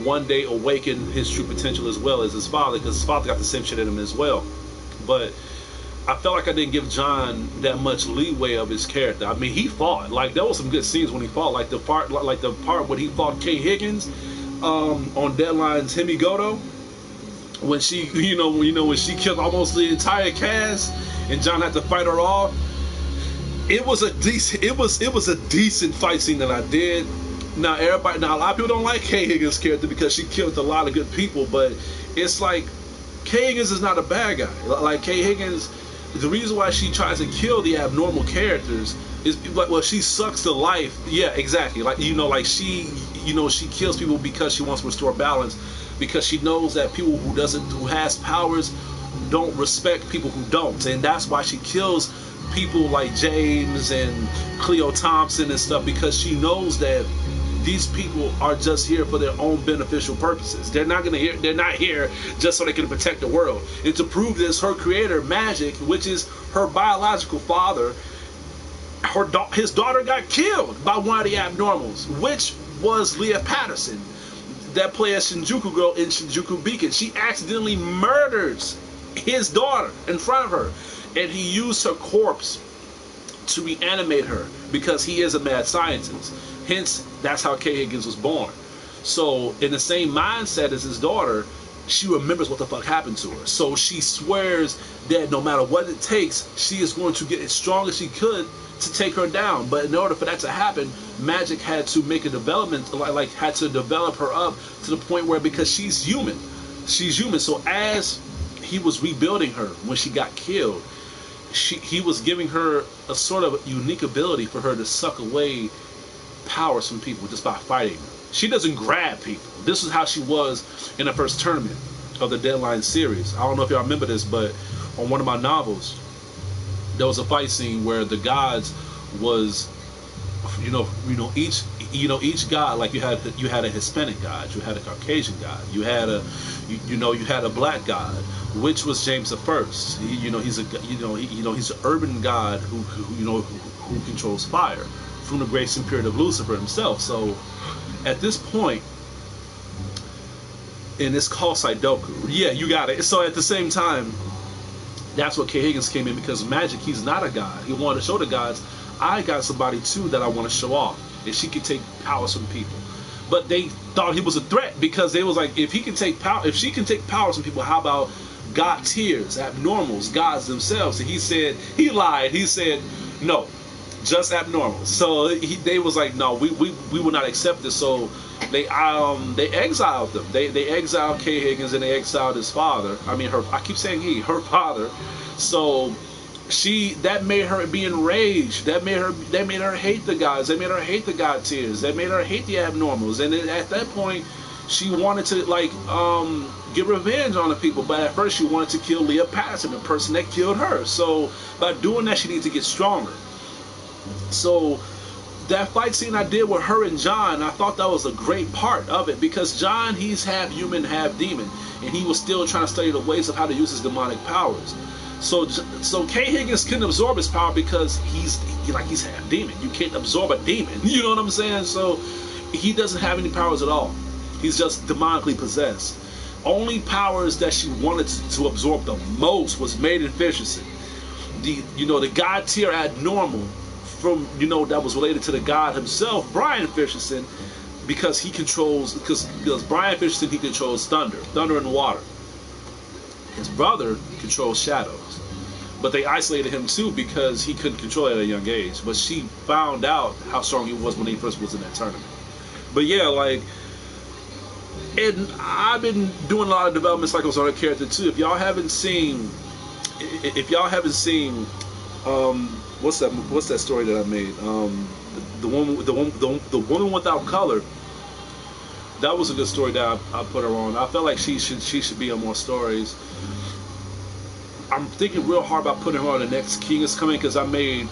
one day awaken his true potential as well as his father, because his father got the same shit in him as well. But I felt like I didn't give John that much leeway of his character. I mean, he fought. Like, there was some good scenes when he fought, like the part when he fought Kay Higgins on Deadline's Hemigoto, when she, when she killed almost the entire cast, and John had to fight her off. It was a decent fight scene that I did. Now a lot of people don't like Kay Higgins' character because she killed a lot of good people, but it's like, Kay Higgins is not a bad guy. Like, Kay Higgins, the reason why she tries to kill the abnormal characters is like, well, she sucks the life. Yeah, exactly. Like, she kills people because she wants to restore balance, because she knows that people who has powers don't respect people who don't, and that's why she kills people like James and Cleo Thompson and stuff, because she knows that these people are just here for their own beneficial purposes. They're not here just so they can protect the world. And to prove this, her creator, Magic, which is her biological father, his daughter got killed by one of the abnormals, which was Leah Patterson, that played as Shinjuku Girl in Shinjuku Beacon. She accidentally murders his daughter in front of her, and he used her corpse to reanimate her because he is a mad scientist. Hence, that's how Kay Higgins was born. So, in the same mindset as his daughter, she remembers what the fuck happened to her. So she swears that no matter what it takes, she is going to get as strong as she could to take her down. But in order for that to happen, Magic had to make a development, like had to develop her up to the point where, because she's human. So as he was rebuilding her when she got killed, he was giving her a sort of unique ability for her to suck away powers from people just by fighting them. She doesn't grab people. This is how she was in the first tournament of the Deadline series. I don't know if y'all remember this, but on one of my novels, there was a fight scene where the gods was, each god, like you had a Hispanic god, you had a Caucasian god, you had a black god, which was James the First. He's an urban god who controls fire from the grace and spirit of Lucifer himself. So at this point, and it's called Sudoku. Yeah, you got it. So at the same time, that's what Kay Higgins came in, because Magic, he's not a god. He wanted to show the gods, I got somebody too that I want to show off, and she could take powers from people. But they thought he was a threat, because they was like, if she can take powers from people, how about god tiers, abnormals, gods themselves? And he lied. He said no, just abnormal. So they was like, no, we will not accept this. So they exiled them. They exiled Kay Higgins, and they exiled his father. I mean, her father. So that made her be enraged. That made her hate the gods. They made her hate the god tiers. They made her hate the abnormals. And at that point, she wanted to get revenge on the people. But at first, she wanted to kill Leah Patterson, the person that killed her. So by doing that, she needed to get stronger. So that fight scene I did with her and John, I thought that was a great part of it, because John, he's half human, half demon, and he was still trying to study the ways of how to use his demonic powers. So Kay Higgins couldn't absorb his power because he's half demon. You can't absorb a demon. You know what I'm saying? So he doesn't have any powers at all. He's just demonically possessed. Only powers that she wanted to absorb the most was Maiden Fisherson. The god tier abnormal from that was related to the god himself, Brian Fisherson, because Brian Fisherson, he controls thunder and water. His brother controls shadows, but they isolated him too because he couldn't control it at a young age. But she found out how strong he was when he first was in that tournament. But yeah, and I've been doing a lot of development cycles on her character too. If y'all haven't seen, what's that story that I made? The woman without color. That was a good story that I put her on. I felt like she should be on more stories. I'm thinking real hard about putting her on the next King is Coming, because I made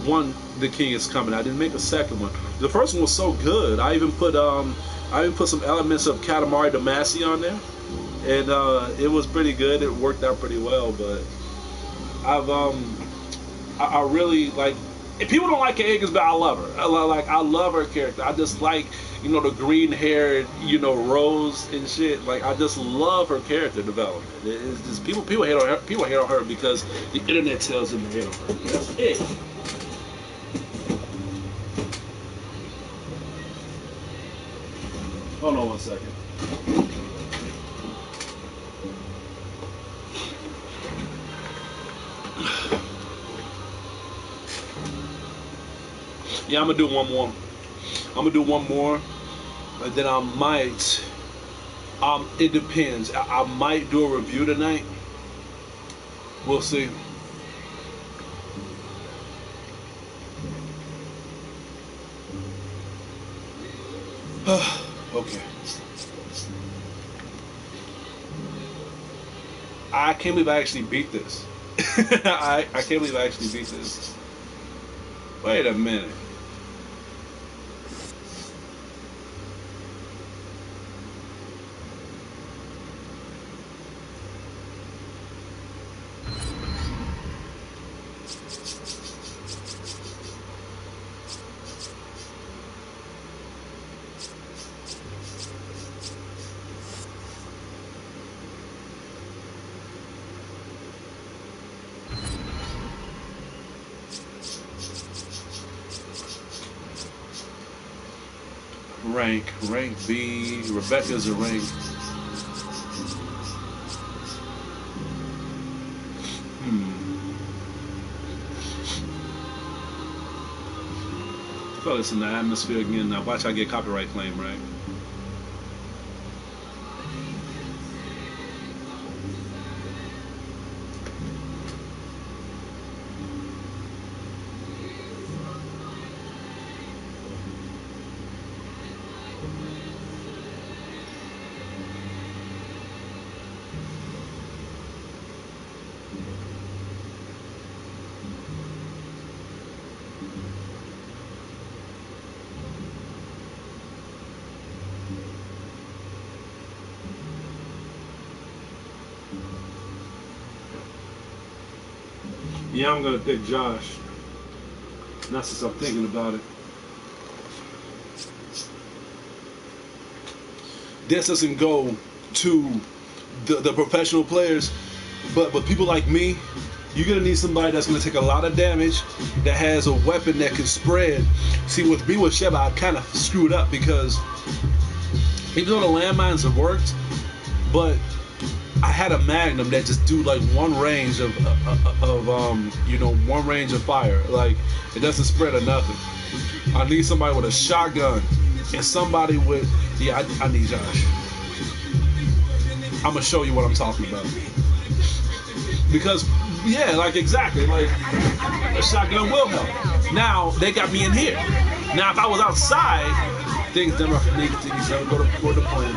one, The King is Coming. I didn't make a second one. The first one was so good. I even put some elements of Katamari Damacy on there, and it was pretty good. It worked out pretty well. But I really like. If people don't like Kay Higgins, but I love her. I love her character. I just like, the green-haired, Rose and shit. Like, I just love her character development. It's just people hate on her. People hate on her because the internet tells them to hate on her. That's it. Hold on one second. Yeah, I'm gonna do one more. And then I might. It depends. I might do a review tonight. We'll see. Okay. I can't believe I actually beat this. I can't believe I actually beat this. Wait a minute. Rank B. Rebecca's a rank. I feel it's in the atmosphere again. Now watch I get copyright claim, right? Yeah, I'm gonna pick Josh. Not since I'm thinking about it. This doesn't go to the professional players, but people like me, you're gonna need somebody that's gonna take a lot of damage, that has a weapon that can spread. See, with me with Sheba, I kind of screwed up because even though the landmines have worked, but I had a Magnum that just do like one range of one range of fire. Like it doesn't spread or nothing. I need somebody with a shotgun and somebody with I need Josh. I'm gonna show you what I'm talking about. Because like exactly, like a shotgun will help. Now they got me in here. Now if I was outside, things never go to plan.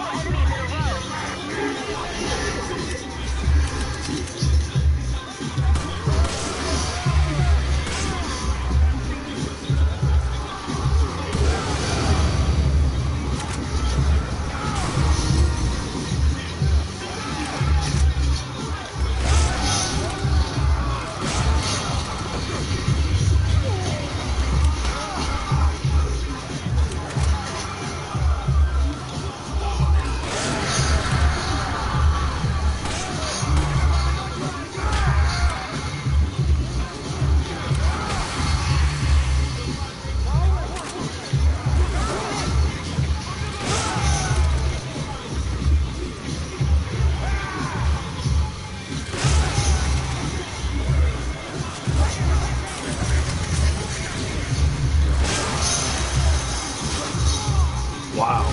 Wow.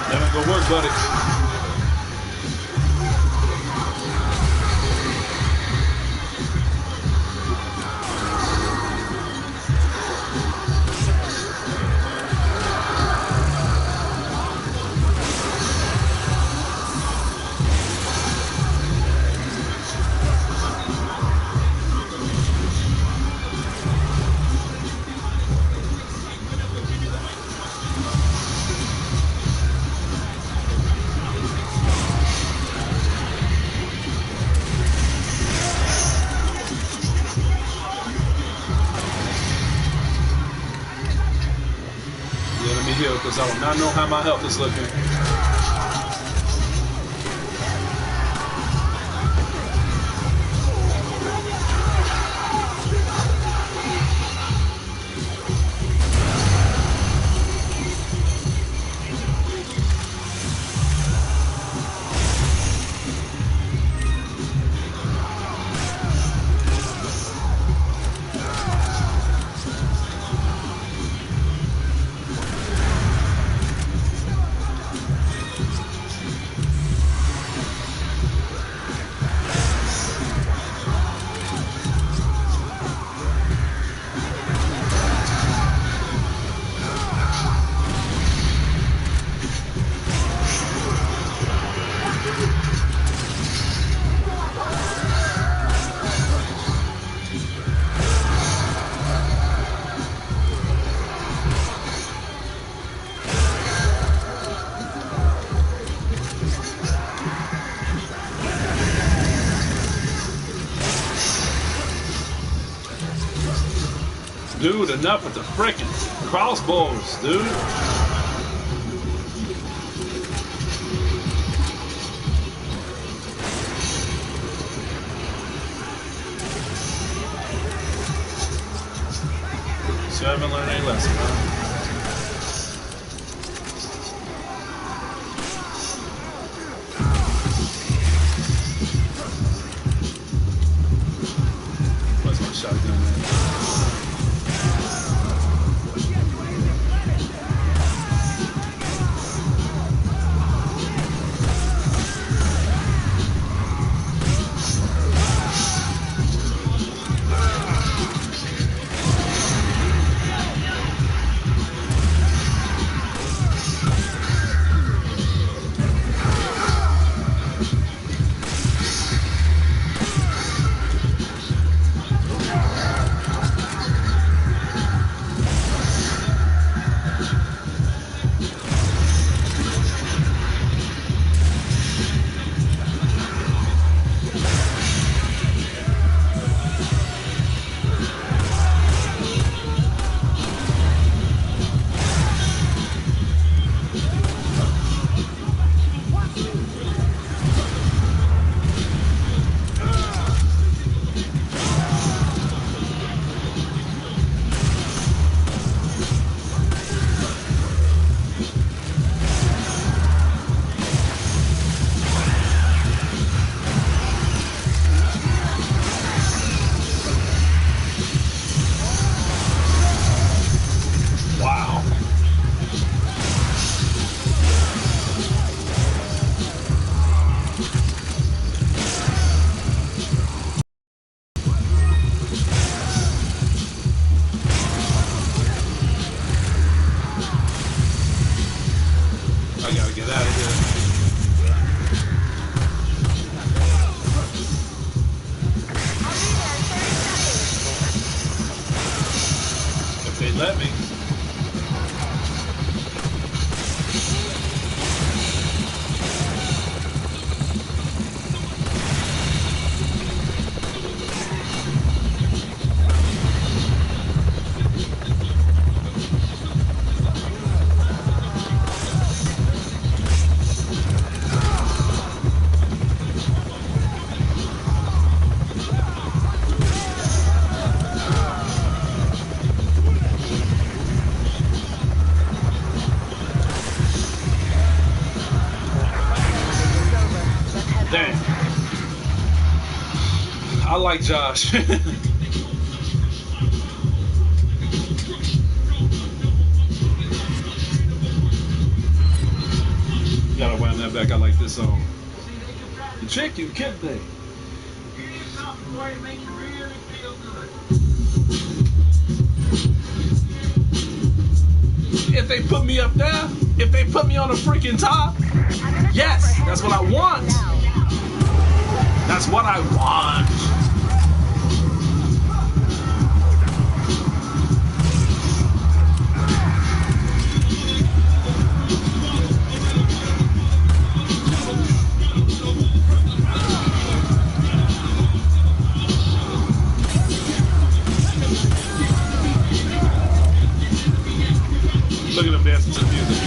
That ain't gonna work, buddy. Yeah, let me heal because I do not know how my health is looking. Dude, enough with the frickin' crossbows, dude. So I haven't learned any lesson, huh? What's my shotgun, man? Wow. I gotta get out of here. If they let me. Damn. I like Josh. Gotta wind that back. I like this song. The chicken, can't they? If they put me up there, if they put me on the freaking top, yes, that's what I want. That's what I want. Look at them dancing to the music.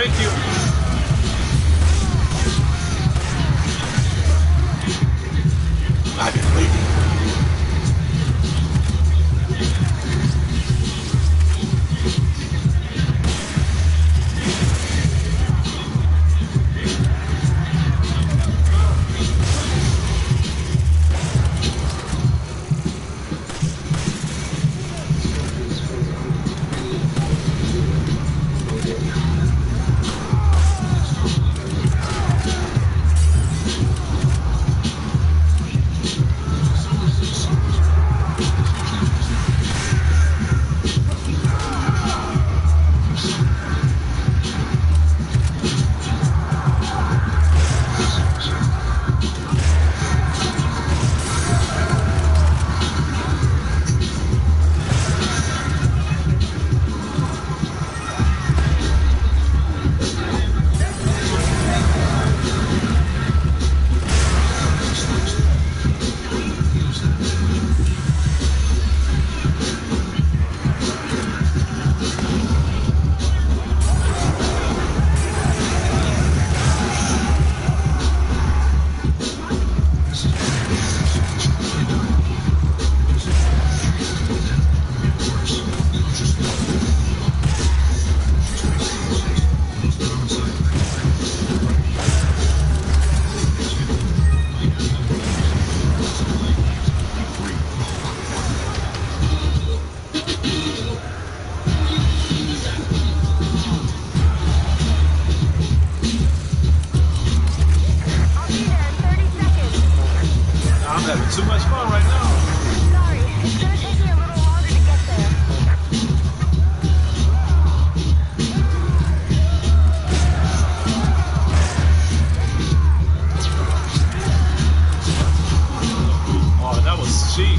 Thank you. I've been waiting. I'll be there in 30 seconds. I'm having too much fun right now. Sorry, it's gonna take me a little longer to get there. Oh, that was cheap.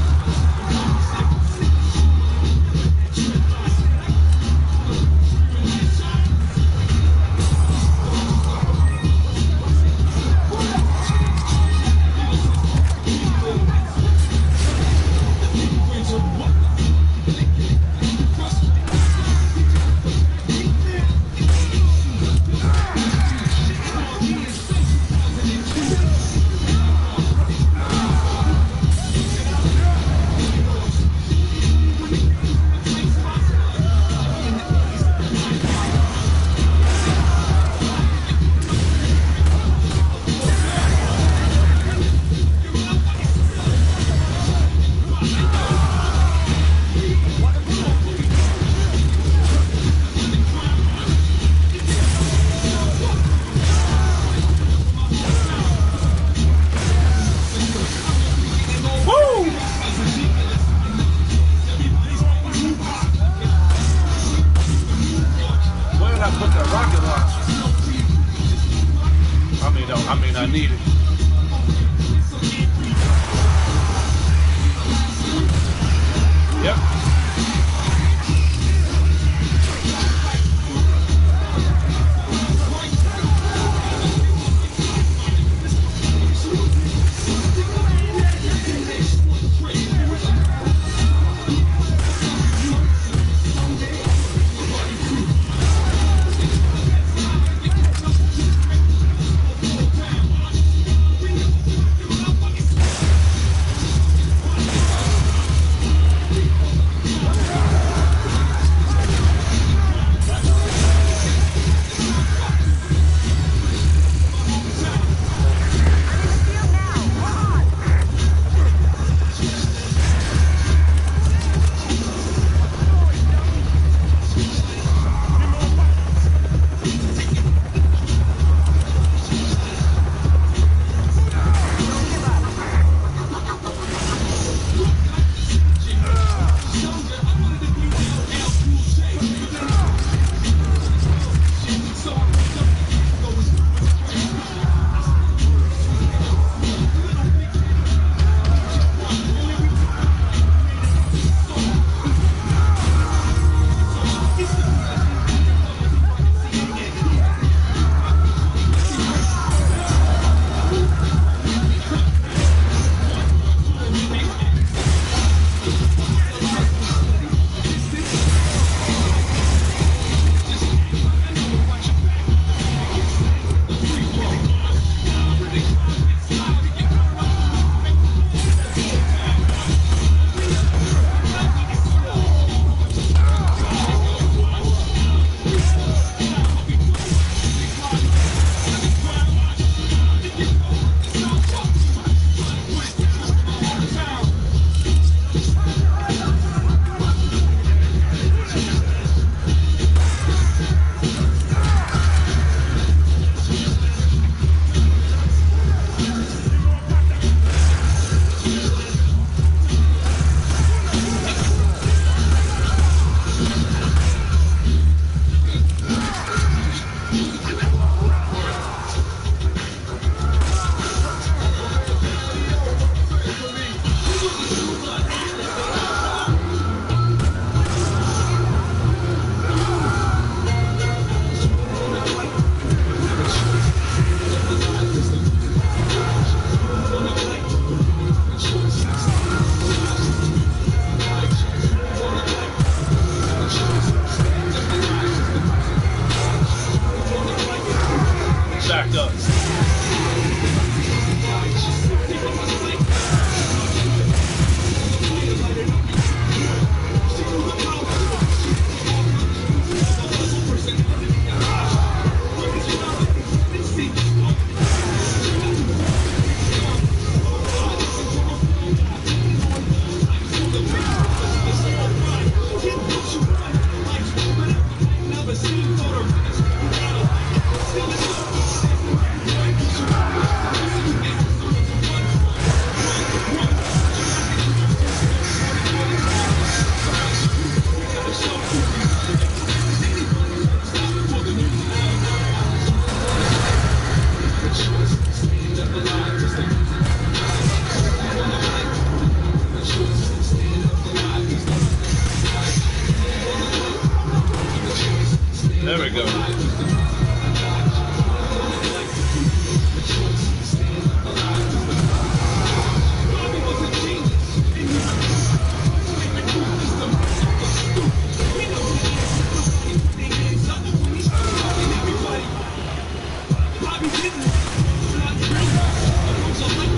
There we go.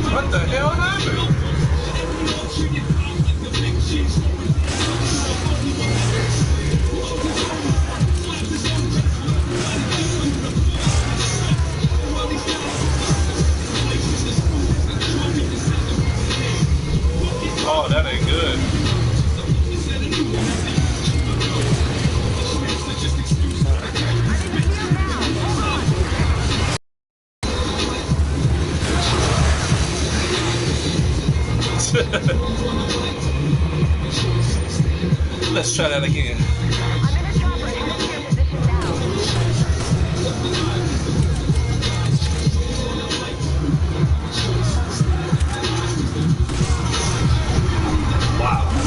What the hell happened? Oh, that ain't good. Let's try that again. I'm in a chopper headed to your position Wow.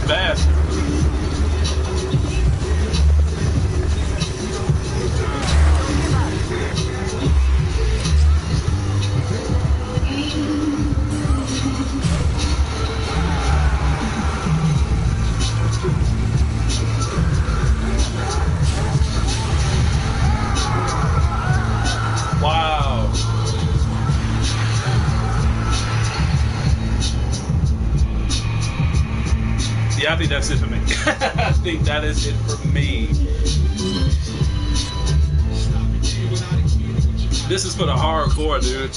fast. Wow. Yeah, I think that's it for me. I think that is it for me. This is for the hardcore, dude.